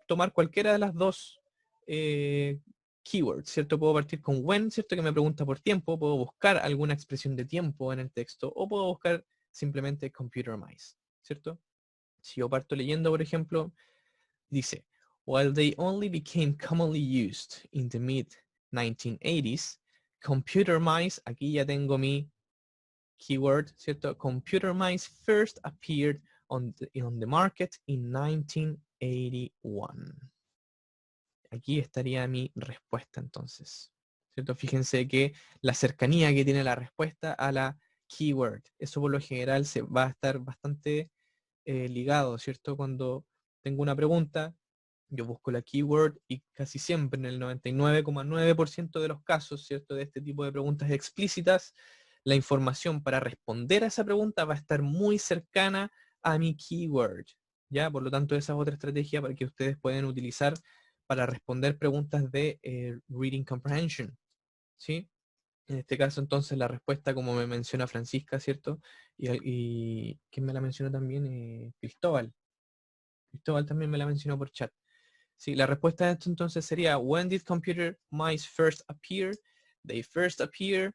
tomar cualquiera de las dos eh, keywords, ¿cierto? Puedo partir con when, ¿cierto? Que me pregunta por tiempo. Puedo buscar alguna expresión de tiempo en el texto. O puedo buscar simplemente computer mice, ¿cierto? Si yo parto leyendo, por ejemplo, dice, while they only became commonly used in the mid-1980s, computer mice, aquí ya tengo mi keyword, ¿cierto? Computer mice first appeared on the market in 1981. Aquí estaría mi respuesta entonces, ¿cierto? Fíjense que la cercanía que tiene la respuesta a la keyword, eso por lo general se va a estar bastante ligado, ¿cierto? Cuando tengo una pregunta, yo busco la keyword y casi siempre en el 99,9% de los casos, ¿cierto? De este tipo de preguntas explícitas, la información para responder a esa pregunta va a estar muy cercana a mi keyword, ¿ya? Por lo tanto, esa es otra estrategia para que ustedes pueden utilizar para responder preguntas de reading comprehension, ¿sí? En este caso, entonces, la respuesta, como me menciona Francisca, ¿cierto? Y ¿quién me la mencionó también? Cristóbal. Cristóbal también me la mencionó por chat. Sí, la respuesta a esto entonces sería, when did computer mice first appear? They first appear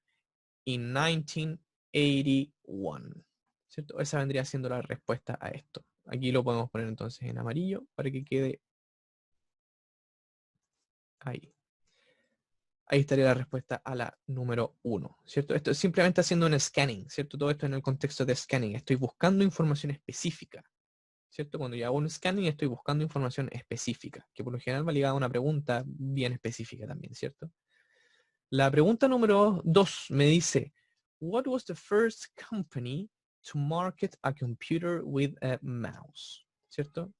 in 1981. ¿Cierto? Esa vendría siendo la respuesta a esto. Aquí lo podemos poner entonces en amarillo para que quede ahí. Ahí estaría la respuesta a la número 1, ¿cierto? Esto es simplemente haciendo un scanning, ¿cierto? Todo esto en el contexto de scanning. Estoy buscando información específica, ¿cierto? Cuando yo hago un scanning estoy buscando información específica, que por lo general va ligada a una pregunta bien específica también, ¿cierto? La pregunta número 2 me dice, what was the first company to market a computer with a mouse? ¿Cierto?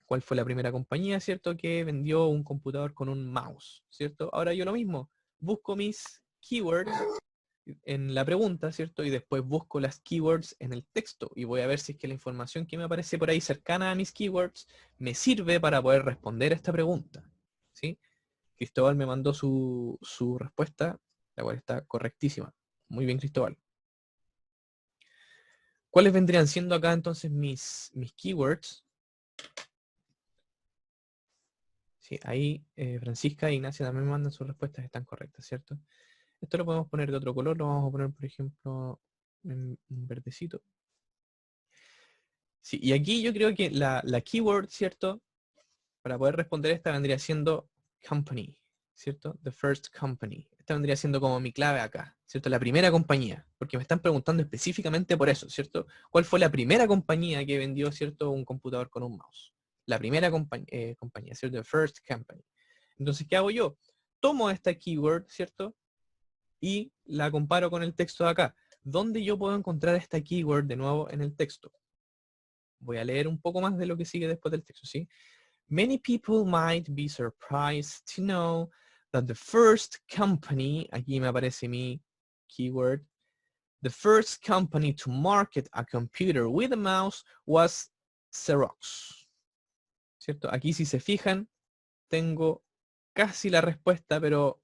¿Cuál fue la primera compañía, cierto, que vendió un computador con un mouse? ¿Cierto? Ahora yo lo mismo, busco mis keywords en la pregunta, ¿cierto? Y después busco las keywords en el texto y voy a ver si es que la información que me aparece por ahí cercana a mis keywords me sirve para poder responder a esta pregunta, ¿sí? Cristóbal me mandó su respuesta, la cual está correctísima. Muy bien, Cristóbal. ¿Cuáles vendrían siendo acá entonces mis keywords? Sí, ahí Francisca e Ignacia también me mandan sus respuestas, están correctas, ¿cierto? Esto lo podemos poner de otro color, lo vamos a poner, por ejemplo, en un verdecito. Sí, y aquí yo creo que la keyword, ¿cierto? Para poder responder esta vendría siendo company, ¿cierto? The first company. Esta vendría siendo como mi clave acá, ¿cierto? La primera compañía, porque me están preguntando específicamente por eso, ¿cierto? ¿Cuál fue la primera compañía que vendió, ¿cierto? Un computador con un mouse. La primera compañía, ¿cierto? The first company. Entonces, ¿qué hago yo? Tomo esta keyword, ¿cierto? Y la comparo con el texto de acá. ¿Dónde yo puedo encontrar esta keyword de nuevo en el texto? Voy a leer un poco más de lo que sigue después del texto, ¿sí? Many people might be surprised to know that the first company, aquí me aparece mi keyword, the first company to market a computer with a mouse was Xerox. ¿Cierto? Aquí si se fijan, tengo casi la respuesta, pero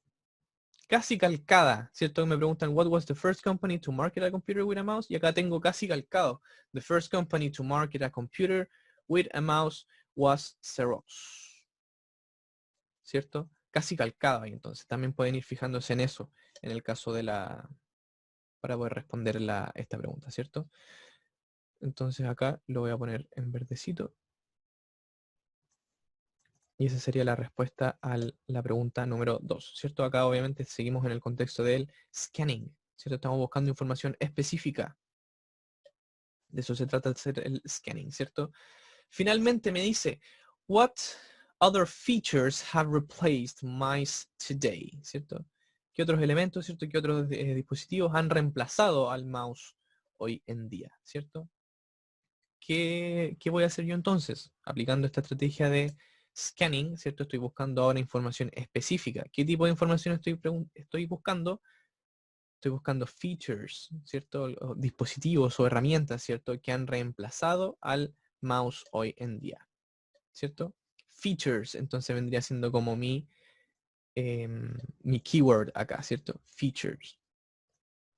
casi calcada, ¿cierto? Me preguntan, what was the first company to market a computer with a mouse? Y acá tengo casi calcado. The first company to market a computer with a mouse was Xerox. ¿Cierto? Casi calcado ahí, entonces. También pueden ir fijándose en eso, en el caso de para poder responder esta pregunta, ¿cierto? Entonces acá lo voy a poner en verdecito. Y esa sería la respuesta a la pregunta número 2, ¿cierto? Acá obviamente seguimos en el contexto del scanning, ¿cierto? Estamos buscando información específica. De eso se trata de hacer el scanning, ¿cierto? Finalmente me dice, what other features have replaced mice today, ¿cierto? ¿Qué otros elementos, ¿cierto? ¿Qué otros dispositivos han reemplazado al mouse hoy en día, ¿cierto? ¿Qué voy a hacer yo entonces? Aplicando esta estrategia de scanning, ¿cierto? Estoy buscando ahora información específica. ¿Qué tipo de información estoy buscando? Estoy buscando features, ¿cierto? O dispositivos o herramientas, ¿cierto? Que han reemplazado al mouse hoy en día, ¿cierto? Features, entonces vendría siendo como mi keyword acá, ¿cierto? Features.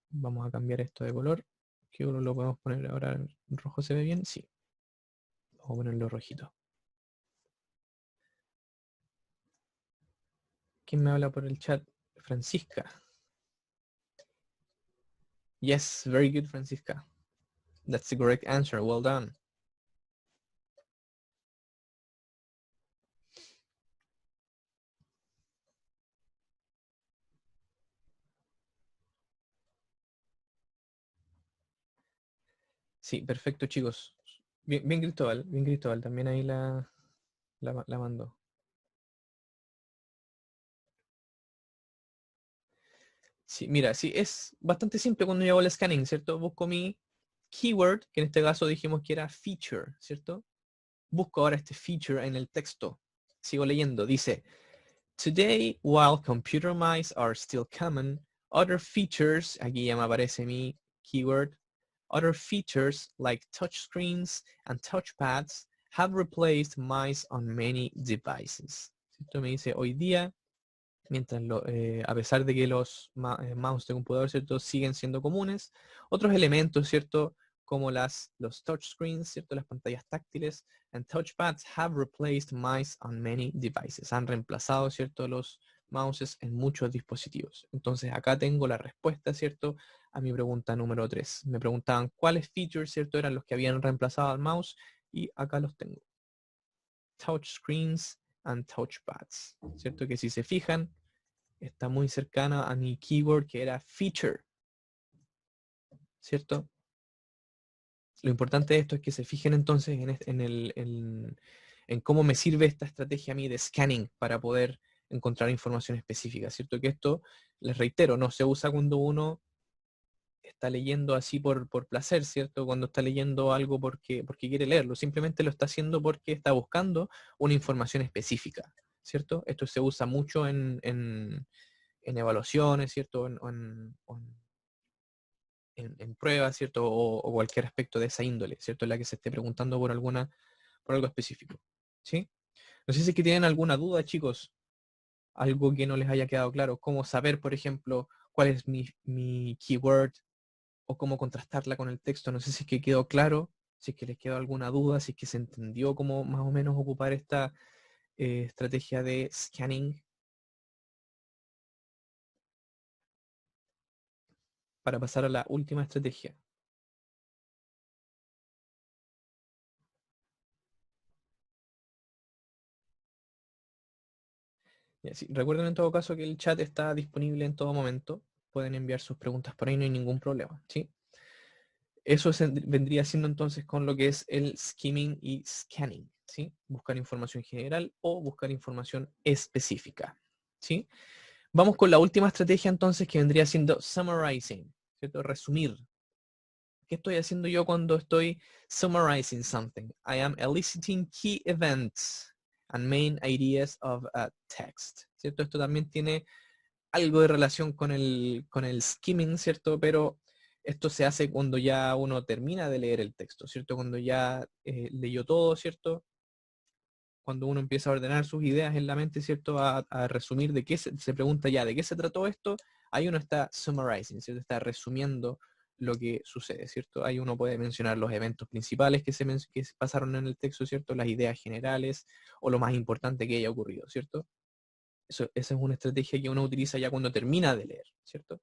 Vamos a cambiar esto de color. ¿Qué color lo podemos poner ahora? ¿Rojo se ve bien? Sí. Vamos a ponerlo rojito. ¿Quién me habla por el chat? Francisca. Yes, very good, Francisca. That's the correct answer. Well done. Sí, perfecto, chicos. Bien, bien Cristóbal, bien Cristóbal. También ahí la mandó. Sí, mira, sí, es bastante simple cuando yo hago el scanning, ¿cierto? Busco mi keyword, que en este caso dijimos que era feature, ¿cierto? Busco ahora este feature en el texto. Sigo leyendo. Dice, Today, while computer mice are still common, other features, aquí ya me aparece mi keyword, other features like touchscreens and touchpads have replaced mice on many devices. Esto me dice, hoy día, mientras a pesar de que los mouse de computador, ¿cierto?, siguen siendo comunes, otros elementos, ¿cierto?, como los touchscreens, ¿cierto?, las pantallas táctiles, and touchpads have replaced mice on many devices. Han reemplazado, ¿cierto?, los mouses en muchos dispositivos. Entonces acá tengo la respuesta, ¿cierto?, a mi pregunta número 3. Me preguntaban cuáles features, ¿cierto?, eran los que habían reemplazado al mouse y acá los tengo. Touchscreens and touchpads, ¿cierto? Que si se fijan, está muy cercana a mi keyword que era feature, ¿cierto? Lo importante de esto es que se fijen entonces en cómo me sirve esta estrategia a mí de scanning para poder encontrar información específica, ¿cierto? Que esto, les reitero, no se usa cuando uno está leyendo así por placer, ¿cierto? Cuando está leyendo algo porque quiere leerlo, simplemente lo está haciendo porque está buscando una información específica, ¿cierto? Esto se usa mucho en evaluaciones, ¿cierto? En pruebas, ¿cierto? O cualquier aspecto de esa índole, ¿cierto? En la que se esté preguntando por algo específico, ¿sí? No sé si es que tienen alguna duda, chicos, algo que no les haya quedado claro, cómo saber, por ejemplo, cuál es mi keyword o cómo contrastarla con el texto. No sé si es que quedó claro, si es que les quedó alguna duda, si es que se entendió cómo más o menos ocupar esta estrategia de scanning para pasar a la última estrategia. Ya, sí, recuerden en todo caso que el chat está disponible en todo momento. Pueden enviar sus preguntas por ahí, no hay ningún problema, ¿sí? Eso vendría siendo entonces con lo que es el skimming y scanning, ¿sí? Buscar información general o buscar información específica, ¿sí? Vamos con la última estrategia entonces que vendría siendo summarizing, ¿cierto? Resumir. ¿Qué estoy haciendo yo cuando estoy summarizing something? I am eliciting key events and main ideas of a text, ¿cierto? Esto también tiene algo de relación con el skimming, ¿cierto? Pero esto se hace cuando ya uno termina de leer el texto, ¿cierto? Cuando ya leyó todo, ¿cierto? Cuando uno empieza a ordenar sus ideas en la mente, ¿cierto? A resumir de qué se pregunta ya, ¿de qué se trató esto? Ahí uno está summarizing, ¿cierto? Está resumiendo lo que sucede, ¿cierto? Ahí uno puede mencionar los eventos principales que se pasaron en el texto, ¿cierto? Las ideas generales o lo más importante que haya ocurrido, ¿cierto? Esa es una estrategia que uno utiliza ya cuando termina de leer, ¿cierto?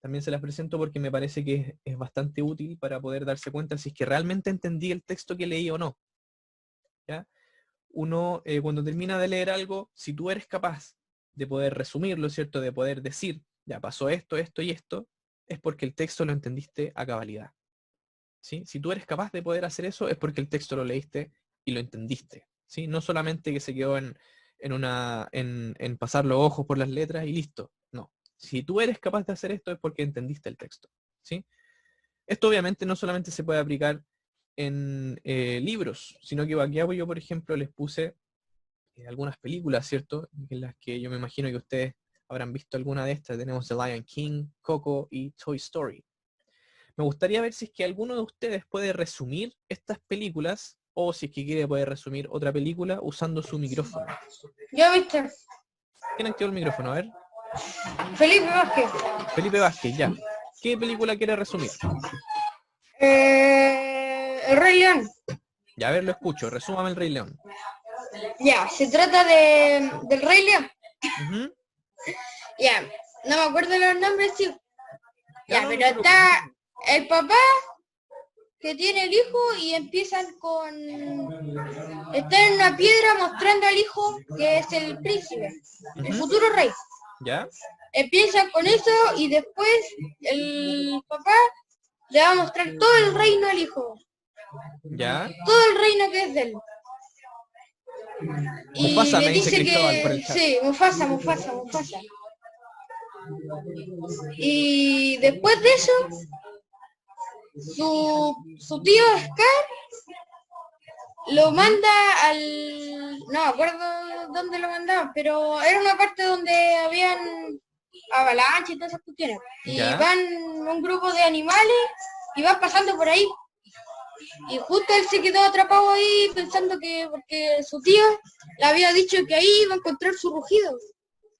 También se las presento porque me parece que es bastante útil para poder darse cuenta si es que realmente entendí el texto que leí o no, ¿ya? Uno, cuando termina de leer algo, si tú eres capaz de poder resumirlo, ¿cierto? De poder decir, ya pasó esto, esto y esto, es porque el texto lo entendiste a cabalidad, ¿sí? Si tú eres capaz de poder hacer eso, es porque el texto lo leíste y lo entendiste, ¿sí? No solamente que se quedó en pasar los ojos por las letras y listo. No. Si tú eres capaz de hacer esto es porque entendiste el texto, ¿sí? Esto obviamente no solamente se puede aplicar en libros, sino que aquí yo, por ejemplo, les puse algunas películas, ¿cierto? En las que yo me imagino que ustedes habrán visto alguna de estas. Tenemos The Lion King, Coco y Toy Story. Me gustaría ver si es que alguno de ustedes puede resumir estas películas o si es que quiere poder resumir otra película usando su micrófono. Yo, viste. ¿Quién activó el micrófono? A ver. Felipe Vázquez. Felipe Vázquez, ya. ¿Qué película quiere resumir? El Rey León. Ya, a ver, lo escucho. Resúmame el Rey León. Ya, se trata del Rey León. Ujú. Ya, no me acuerdo los nombres, sí. Ya, Ya, no pero se preocupe, no se está preocupe. el papá que tiene el hijo y empiezan con... Está en una piedra mostrando al hijo que es el príncipe, el Ujú. futuro rey. ¿Ya? Empiezan con eso y después el papá le va a mostrar todo el reino al hijo. ¿Ya? Todo el reino que es de él. Y Mufasa, le me dice dice Cristóbal por que... el chat. Sí, Mufasa. Y después de eso, su tío Scar lo manda al... No me acuerdo dónde lo mandaban, pero era una parte donde habían avalanchas y todas esas cuestiones. Y ¿Ya? van un grupo de animales y van pasando por ahí. Y justo él se quedó atrapado ahí pensando que porque su tío le había dicho que ahí iba a encontrar su rugido.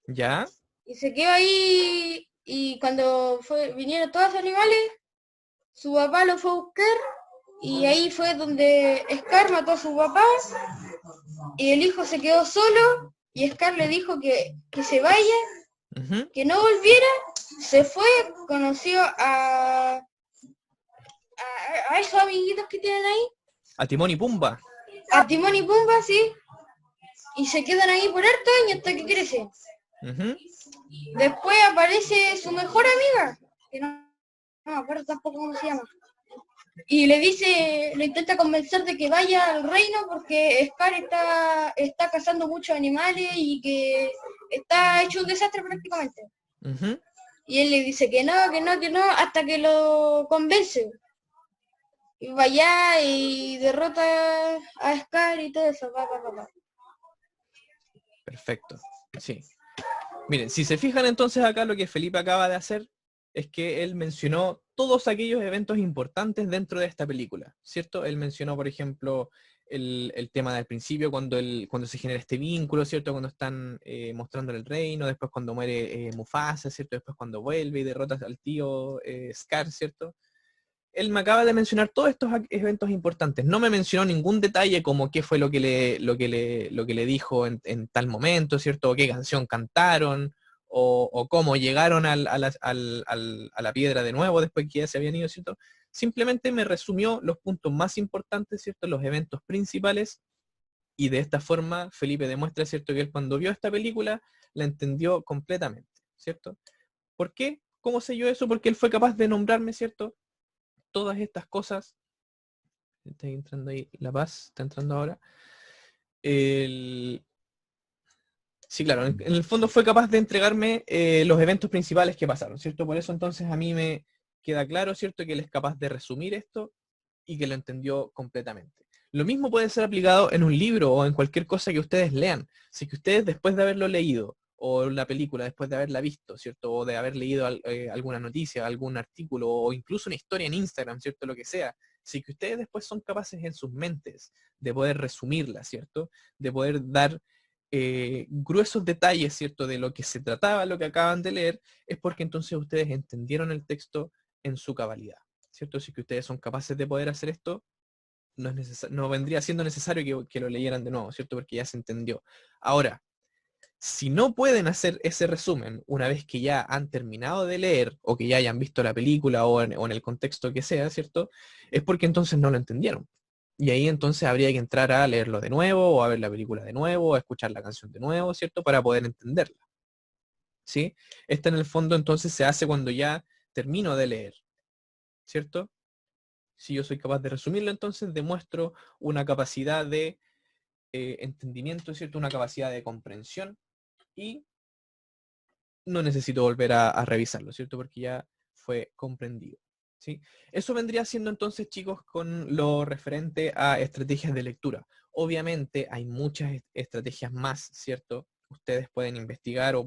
¿Ya? Y se quedó ahí y cuando vinieron todos los animales, su papá lo fue a buscar y ahí fue donde Scar mató a su papá y el hijo se quedó solo y Scar le dijo que se vaya, Ujú. que no volviera, se fue, conoció a esos amiguitos que tienen ahí, A Timón y Pumba. a Timón y Pumba, sí, y se quedan ahí por harto años hasta que crecen. Ujú. Después aparece su mejor amiga, que no me acuerdo tampoco cómo se llama. Y le dice, lo intenta convencer de que vaya al reino porque Scar está cazando muchos animales y que está hecho un desastre prácticamente. Ujú. Y él le dice que no, que no, que no, hasta que lo convence. Y va allá y derrota a Scar y todo eso. Va. Perfecto. Sí. Miren, si se fijan entonces acá lo que Felipe acaba de hacer es que él mencionó todos aquellos eventos importantes dentro de esta película, ¿cierto? Él mencionó, por ejemplo, el tema del principio, cuando se genera este vínculo, ¿cierto? Cuando están mostrando el reino, después cuando muere Mufasa, ¿cierto? Después cuando vuelve y derrota al tío Scar, ¿cierto? Él me acaba de mencionar todos estos eventos importantes. No me mencionó ningún detalle como qué fue lo que le dijo en tal momento, ¿cierto? O qué canción cantaron, o cómo llegaron a la piedra de nuevo después que ya se habían ido, ¿cierto? Simplemente me resumió los puntos más importantes, ¿cierto? Los eventos principales, y de esta forma Felipe demuestra, ¿cierto? Que él cuando vio esta película la entendió completamente, ¿cierto? ¿Por qué? ¿Cómo sé yo eso? Porque él fue capaz de nombrarme, ¿cierto? Todas estas cosas. Está entrando ahí La Paz, está entrando ahora. El... Sí, claro, en el fondo fue capaz de entregarme los eventos principales que pasaron, ¿cierto? Por eso entonces a mí me queda claro, ¿cierto? Que él es capaz de resumir esto y que lo entendió completamente. Lo mismo puede ser aplicado en un libro o en cualquier cosa que ustedes lean. Si que ustedes después de haberlo leído, o la película después de haberla visto, ¿cierto? O de haber leído alguna noticia, algún artículo, o incluso una historia en Instagram, ¿cierto? Lo que sea. Si que ustedes después son capaces en sus mentes de poder resumirla, ¿cierto? De poder dar gruesos detalles, ¿cierto? De lo que se trataba, lo que acaban de leer, es porque entonces ustedes entendieron el texto en su cabalidad, ¿cierto? Si que ustedes son capaces de poder hacer esto, no vendría siendo necesario que lo leyeran de nuevo, ¿cierto? Porque ya se entendió. Ahora, si no pueden hacer ese resumen una vez que ya han terminado de leer o que ya hayan visto la película o en el contexto que sea, ¿cierto? Es porque entonces no lo entendieron. Y ahí entonces habría que entrar a leerlo de nuevo o a ver la película de nuevo o a escuchar la canción de nuevo, ¿cierto? Para poder entenderla. ¿Sí? Esta en el fondo entonces se hace cuando ya termino de leer, ¿cierto? Si yo soy capaz de resumirlo, entonces demuestro una capacidad de entendimiento, ¿cierto? Una capacidad de comprensión y no necesito volver a revisarlo, ¿cierto? Porque ya fue comprendido. ¿Sí? Eso vendría siendo entonces, chicos, con lo referente a estrategias de lectura. Obviamente hay muchas estrategias más, ¿cierto? Ustedes pueden investigar o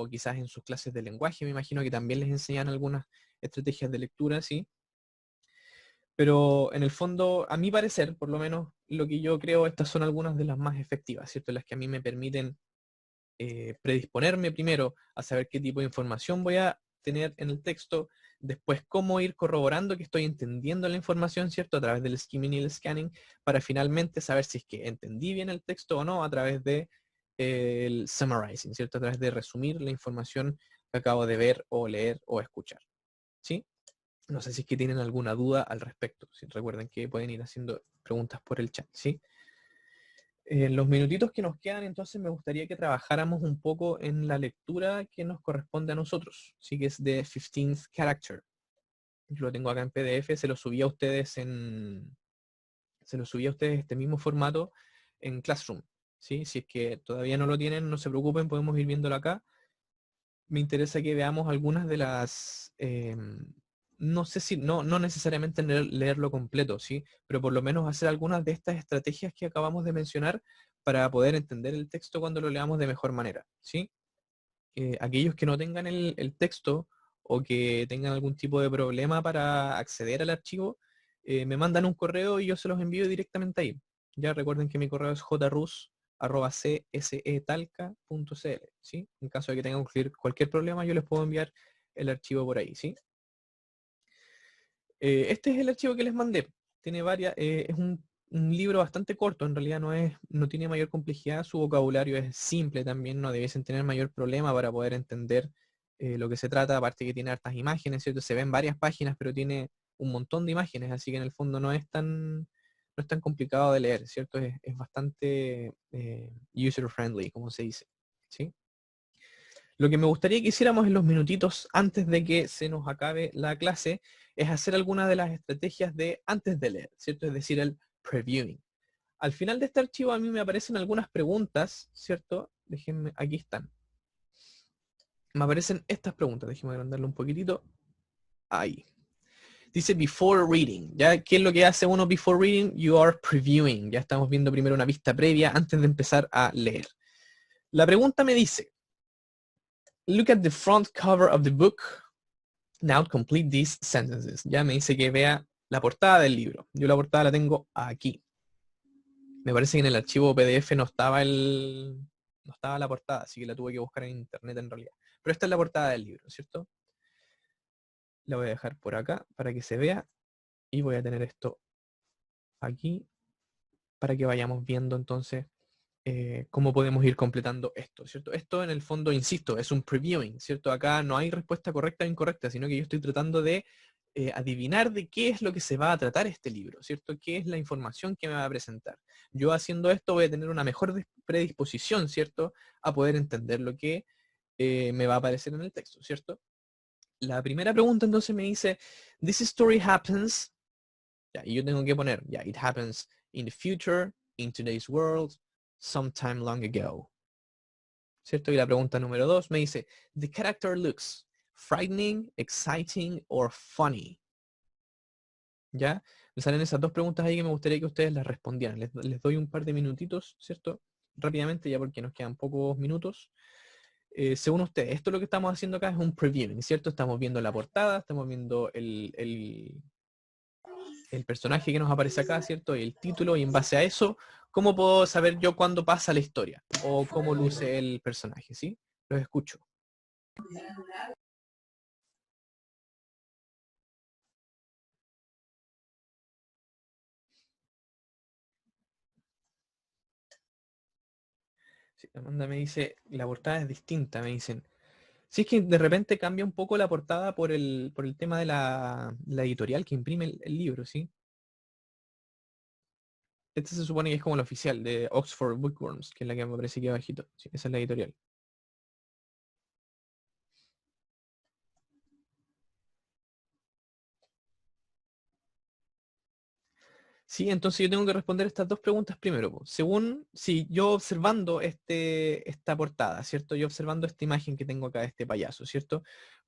quizás en sus clases de lenguaje, me imagino que también les enseñan algunas estrategias de lectura, ¿sí? Pero en el fondo, a mi parecer, por lo menos lo que yo creo, estas son algunas de las más efectivas, ¿cierto? Las que a mí me permiten predisponerme primero a saber qué tipo de información voy a tener en el texto, después cómo ir corroborando que estoy entendiendo la información, ¿cierto? A través del skimming y el scanning, para finalmente saber si es que entendí bien el texto o no a través de el summarizing, ¿cierto? A través de resumir la información que acabo de ver o leer o escuchar, ¿sí? No sé si es que tienen alguna duda al respecto. Si recuerden que pueden ir haciendo preguntas por el chat, ¿sí? En los minutitos que nos quedan, entonces me gustaría que trabajáramos un poco en la lectura que nos corresponde a nosotros, sí, que es de 15th Character. Yo lo tengo acá en PDF, se lo subí a ustedes este mismo formato en Classroom, ¿sí? Si es que todavía no lo tienen, no se preocupen, podemos ir viéndolo acá. me interesa que veamos algunas de las, no sé si, no necesariamente leerlo completo, ¿sí? Pero por lo menos hacer algunas de estas estrategias que acabamos de mencionar para poder entender el texto cuando lo leamos de mejor manera, ¿sí? Aquellos que no tengan el texto o que tengan algún tipo de problema para acceder al archivo, me mandan un correo y yo se los envío directamente ahí. Ya recuerden que mi correo es jrus@csetalca.cl, ¿sí? En caso de que tengan cualquier problema, yo les puedo enviar el archivo por ahí, ¿sí? Este es el archivo que les mandé. Tiene varias, es un libro bastante corto, en realidad no tiene mayor complejidad, su vocabulario es simple también, no debiesen tener mayor problema para poder entender lo que se trata, aparte que tiene hartas imágenes, ¿cierto? Se ven varias páginas, pero tiene un montón de imágenes, así que en el fondo no es tan complicado de leer, ¿cierto? Es bastante user friendly, como se dice, ¿sí? Lo que me gustaría que hiciéramos en los minutitos antes de que se nos acabe la clase es hacer algunas de las estrategias de antes de leer, ¿cierto? Es decir, el previewing. Al final de este archivo a mí me aparecen algunas preguntas, ¿cierto? Déjenme, aquí están. Me aparecen estas preguntas, déjenme agrandarlo un poquitito. Ahí. Dice before reading, ¿ya? ¿Qué es lo que hace uno before reading? You are previewing. Ya estamos viendo primero una vista previa antes de empezar a leer. La pregunta me dice, look at the front cover of the book. Now complete these sentences. Ya me dice que vea la portada del libro. Yo la portada la tengo aquí. Me parece que en el archivo PDF no estaba la portada, así que la tuve que buscar en internet en realidad. Pero esta es la portada del libro, ¿cierto? La voy a dejar por acá para que se vea. Y voy a tener esto aquí para que vayamos viendo entonces cómo podemos ir completando esto, ¿cierto? Esto en el fondo, insisto, es un previewing, ¿cierto? Acá no hay respuesta correcta o incorrecta, sino que yo estoy tratando de adivinar de qué es lo que se va a tratar este libro, ¿cierto? ¿Qué es la información que me va a presentar? Yo haciendo esto voy a tener una mejor predisposición, ¿cierto? A poder entender lo que me va a aparecer en el texto, ¿cierto? La primera pregunta entonces me dice, this story happens, ya, y yo tengo que poner, ya, it happens in the future, in today's world, sometime long ago. ¿Cierto? Y la pregunta número 2 me dice, the character looks frightening, exciting, or funny. ¿Ya? Me salen esas dos preguntas ahí que me gustaría que ustedes las respondieran. Les doy un par de minutitos, ¿cierto? Rápidamente, ya porque nos quedan pocos minutos. Según ustedes, esto lo que estamos haciendo acá es un previewing, ¿cierto? Estamos viendo la portada, estamos viendo el personaje que nos aparece acá, ¿cierto? Y el título, y en base a eso, ¿cómo puedo saber yo cuándo pasa la historia? O cómo luce el personaje, ¿sí? Los escucho. Sí, Amanda me dice, la portada es distinta, me dicen. Si es que de repente cambia un poco la portada por el tema de la editorial que imprime el libro, ¿sí? Este se supone que es como el oficial de Oxford Bookworms, que es la que me aparece aquí abajito. Sí, esa es la editorial. Sí, entonces yo tengo que responder estas dos preguntas primero, po. Según, si yo observando esta portada, ¿cierto? Yo observando esta imagen que tengo acá de este payaso, ¿cierto?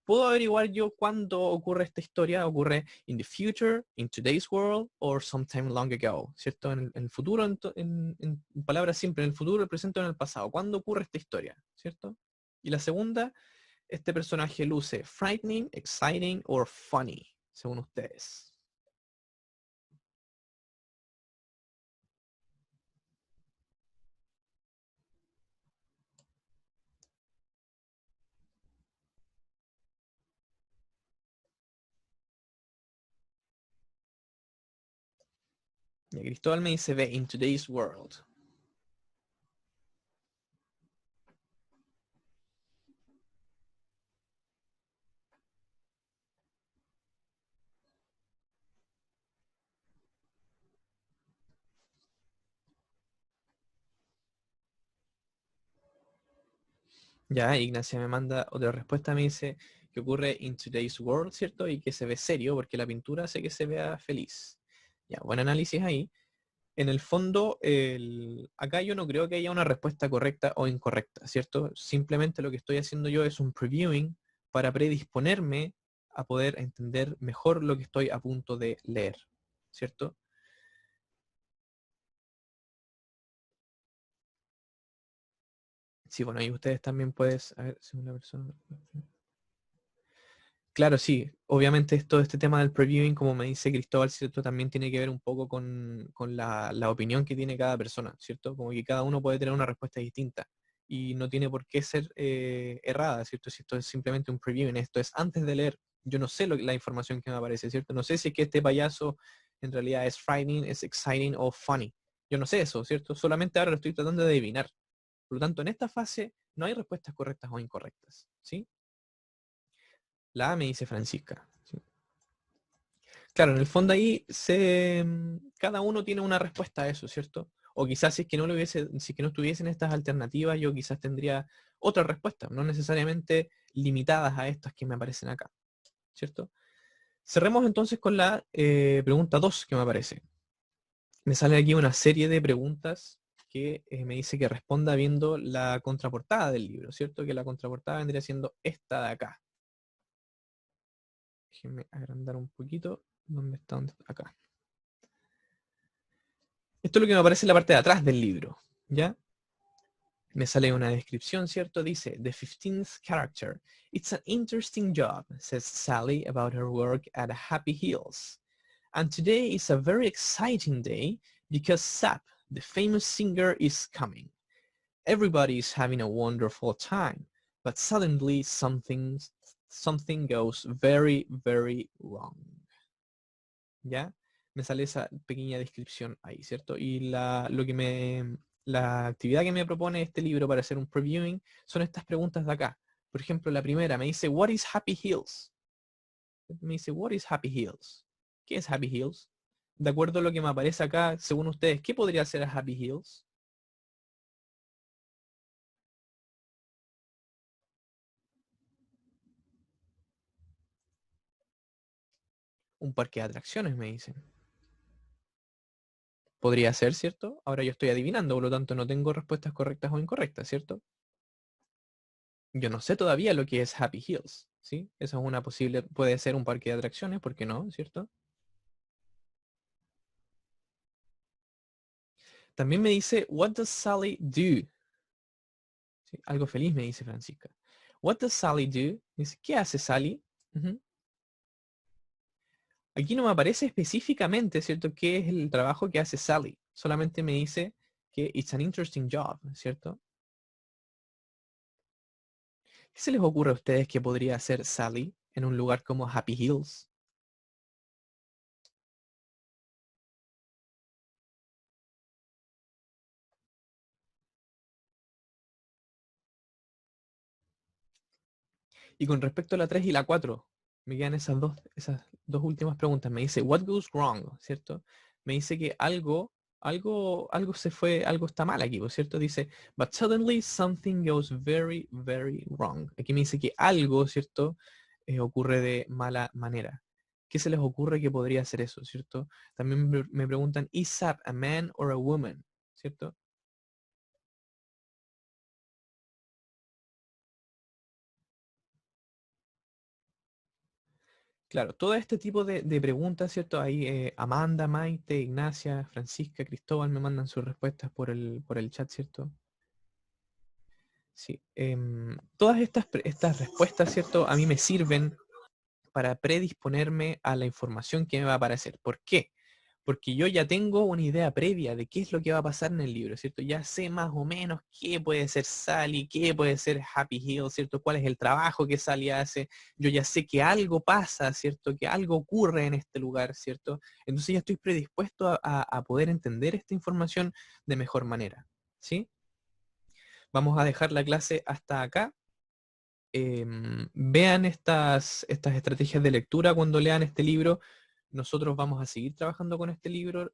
¿Puedo averiguar yo cuándo ocurre esta historia? ¿Ocurre in the future, in today's world, or sometime long ago? ¿Cierto? En el futuro, en palabras simples, en el futuro, el presente o en el pasado. ¿Cuándo ocurre esta historia? ¿Cierto? Y la segunda, este personaje luce frightening, exciting, or funny, según ustedes. Y Cristóbal me dice, ve, in today's world. Ya, Ignacia me manda otra respuesta, me dice que ocurre in today's world, ¿cierto? Y que se ve serio porque la pintura hace que se vea feliz. Ya, buen análisis ahí. en el fondo, acá yo no creo que haya una respuesta correcta o incorrecta, ¿cierto? Simplemente lo que estoy haciendo yo es un previewing para predisponerme a poder entender mejor lo que estoy a punto de leer, ¿cierto? Sí, bueno, y ustedes también puedes, a ver, según la persona. Claro, sí, obviamente este tema del previewing, como me dice Cristóbal, ¿cierto? También tiene que ver un poco con la opinión que tiene cada persona, ¿cierto? Como que cada uno puede tener una respuesta distinta y no tiene por qué ser errada, ¿cierto? Si esto es simplemente un previewing, esto es antes de leer, yo no sé la información que me aparece, ¿cierto? No sé si es que este payaso en realidad es frightening, es exciting o funny. Yo no sé eso, ¿cierto? Solamente ahora lo estoy tratando de adivinar. Por lo tanto, en esta fase no hay respuestas correctas o incorrectas, ¿sí? La A me dice Francisca. ¿Sí? Claro, en el fondo ahí cada uno tiene una respuesta a eso, ¿cierto? O quizás si es que no lo hubiese, si es que no estuviesen estas alternativas, yo quizás tendría otra respuesta, no necesariamente limitadas a estas que me aparecen acá, ¿cierto? Cerremos entonces con la pregunta 2 que me aparece. Me sale aquí una serie de preguntas que me dice que responda viendo la contraportada del libro, ¿cierto? Que la contraportada vendría siendo esta de acá. Déjenme agrandar un poquito. ¿Dónde está? Acá. Esto es lo que me aparece en la parte de atrás del libro, ¿ya? Me sale una descripción, ¿cierto? Dice, The 15th character. It's an interesting job, says Sally about her work at Happy Hills. And today is a very exciting day because Sap, the famous singer, is coming. Everybody is having a wonderful time, but suddenly something goes very, very wrong. ¿Ya? Me sale esa pequeña descripción ahí, ¿cierto? Y la actividad que me propone este libro para hacer un previewing son estas preguntas de acá. Por ejemplo, la primera me dice, What is Happy Hills? Me dice, What is Happy Hills? ¿Qué es Happy Hills? De acuerdo a lo que me aparece acá, según ustedes, ¿qué podría ser Happy Hills? Un parque de atracciones, me dicen. Podría ser, ¿cierto? Ahora yo estoy adivinando, por lo tanto no tengo respuestas correctas o incorrectas, ¿cierto? Yo no sé todavía lo que es Happy Hills, ¿sí? Eso es una posible, puede ser un parque de atracciones, ¿por qué no? ¿Cierto? También me dice, What does Sally do? ¿Sí? Algo feliz me dice Francisca. What does Sally do? Dice, ¿qué hace Sally? Ujú. Aquí no me aparece específicamente, ¿cierto? ¿Qué es el trabajo que hace Sally? Solamente me dice que it's an interesting job, ¿cierto? ¿Qué se les ocurre a ustedes que podría hacer Sally en un lugar como Happy Hills? Y con respecto a la 3 y la 4, me quedan esas dos últimas preguntas. Me dice, what goes wrong? ¿Cierto? Me dice que algo se fue, algo está mal aquí, ¿cierto? Dice, but suddenly something goes very, very wrong. Aquí me dice que algo, ¿cierto? Ocurre de mala manera. ¿Qué se les ocurre que podría ser eso, ¿cierto? También me preguntan, is Sap a man or a woman? ¿Cierto? Claro, todo este tipo de preguntas, ¿cierto? Ahí Amanda, Maite, Ignacia, Francisca, Cristóbal me mandan sus respuestas por el chat, ¿cierto? Sí. Todas estas respuestas, ¿cierto? A mí me sirven para predisponerme a la información que me va a aparecer. ¿Por qué? Porque yo ya tengo una idea previa de qué es lo que va a pasar en el libro, ¿cierto? Ya sé más o menos qué puede ser Sally, qué puede ser Happy Hill, ¿cierto? Cuál es el trabajo que Sally hace. Yo ya sé que algo pasa, ¿cierto? Que algo ocurre en este lugar, ¿cierto? Entonces ya estoy predispuesto a poder entender esta información de mejor manera, ¿sí? Vamos a dejar la clase hasta acá. Vean estas estrategias de lectura cuando lean este libro. Nosotros vamos a seguir trabajando con este libro.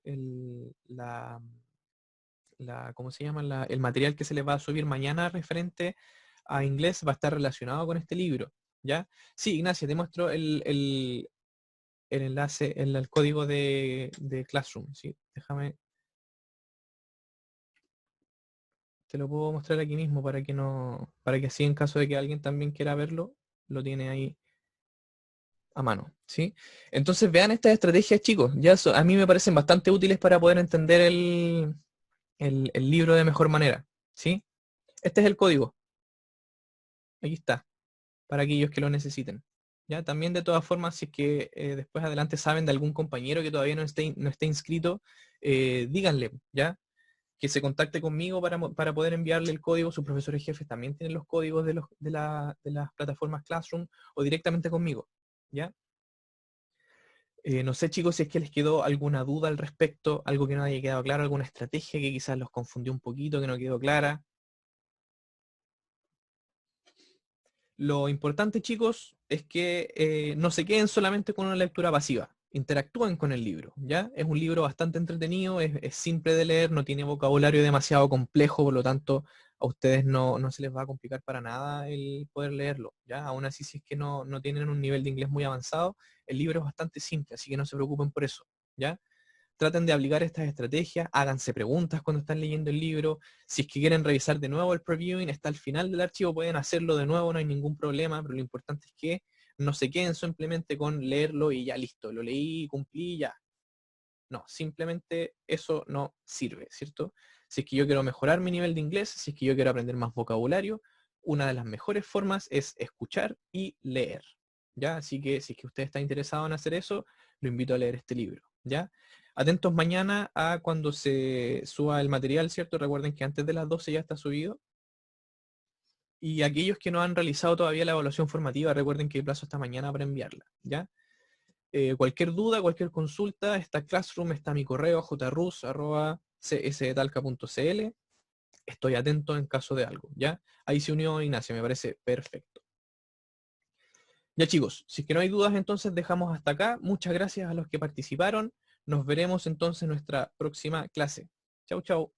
¿Cómo se llama? El material que se les va a subir mañana referente a inglés va a estar relacionado con este libro. ¿Ya? Sí, Ignacia, te muestro el enlace, el código de Classroom. ¿Sí? Déjame Te lo puedo mostrar aquí mismo para que así en caso de que alguien también quiera verlo, lo tiene ahí a mano, ¿sí? Entonces vean estas estrategias, chicos. A mí me parecen bastante útiles para poder entender el libro de mejor manera, ¿sí? Este es el código. Aquí está, para aquellos que lo necesiten. ¿Ya? También de todas formas, si es que después adelante saben de algún compañero que todavía no esté inscrito, díganle, ¿ya? Que se contacte conmigo para poder enviarle el código. Sus profesores jefes también tienen los códigos de las plataformas Classroom o directamente conmigo, ¿ya? No sé, chicos, si es que les quedó alguna duda al respecto, algo que no haya quedado claro, alguna estrategia que quizás los confundió un poquito, que no quedó clara. Lo importante, chicos, es que no se queden solamente con una lectura pasiva. Interactúen con el libro, ¿ya? Es un libro bastante entretenido, es simple de leer, no tiene vocabulario demasiado complejo, por lo tanto, a ustedes no se les va a complicar para nada el poder leerlo, ¿ya? Aún así, si es que no tienen un nivel de inglés muy avanzado, el libro es bastante simple, así que no se preocupen por eso, ¿ya? Traten de aplicar estas estrategias, háganse preguntas cuando están leyendo el libro. Si es que quieren revisar de nuevo el previewing, está al final del archivo, pueden hacerlo de nuevo, no hay ningún problema, pero lo importante es que no se queden simplemente con leerlo y ya listo, lo leí, cumplí, ya. No, simplemente eso no sirve, ¿cierto? Si es que yo quiero mejorar mi nivel de inglés, si es que yo quiero aprender más vocabulario, una de las mejores formas es escuchar y leer, ¿ya? Así que si es que usted está interesado en hacer eso, lo invito a leer este libro, ¿ya? Atentos mañana a cuando se suba el material, ¿cierto? Recuerden que antes de las 12 ya está subido. Y aquellos que no han realizado todavía la evaluación formativa, recuerden que hay plazo hasta mañana para enviarla, ¿ya? Cualquier duda, cualquier consulta, está Classroom, está mi correo jrus@csdetalca.cl. Estoy atento en caso de algo, ¿ya? Ahí se unió Ignacio, me parece perfecto. Ya, chicos, si es que no hay dudas, entonces dejamos hasta acá. Muchas gracias a los que participaron. Nos veremos entonces en nuestra próxima clase. Chau, chau.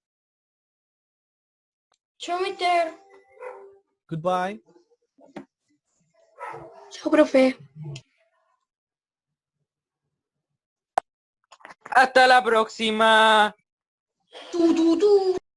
Chao, mister. Goodbye. Chao, profe. Hasta la próxima. Tú.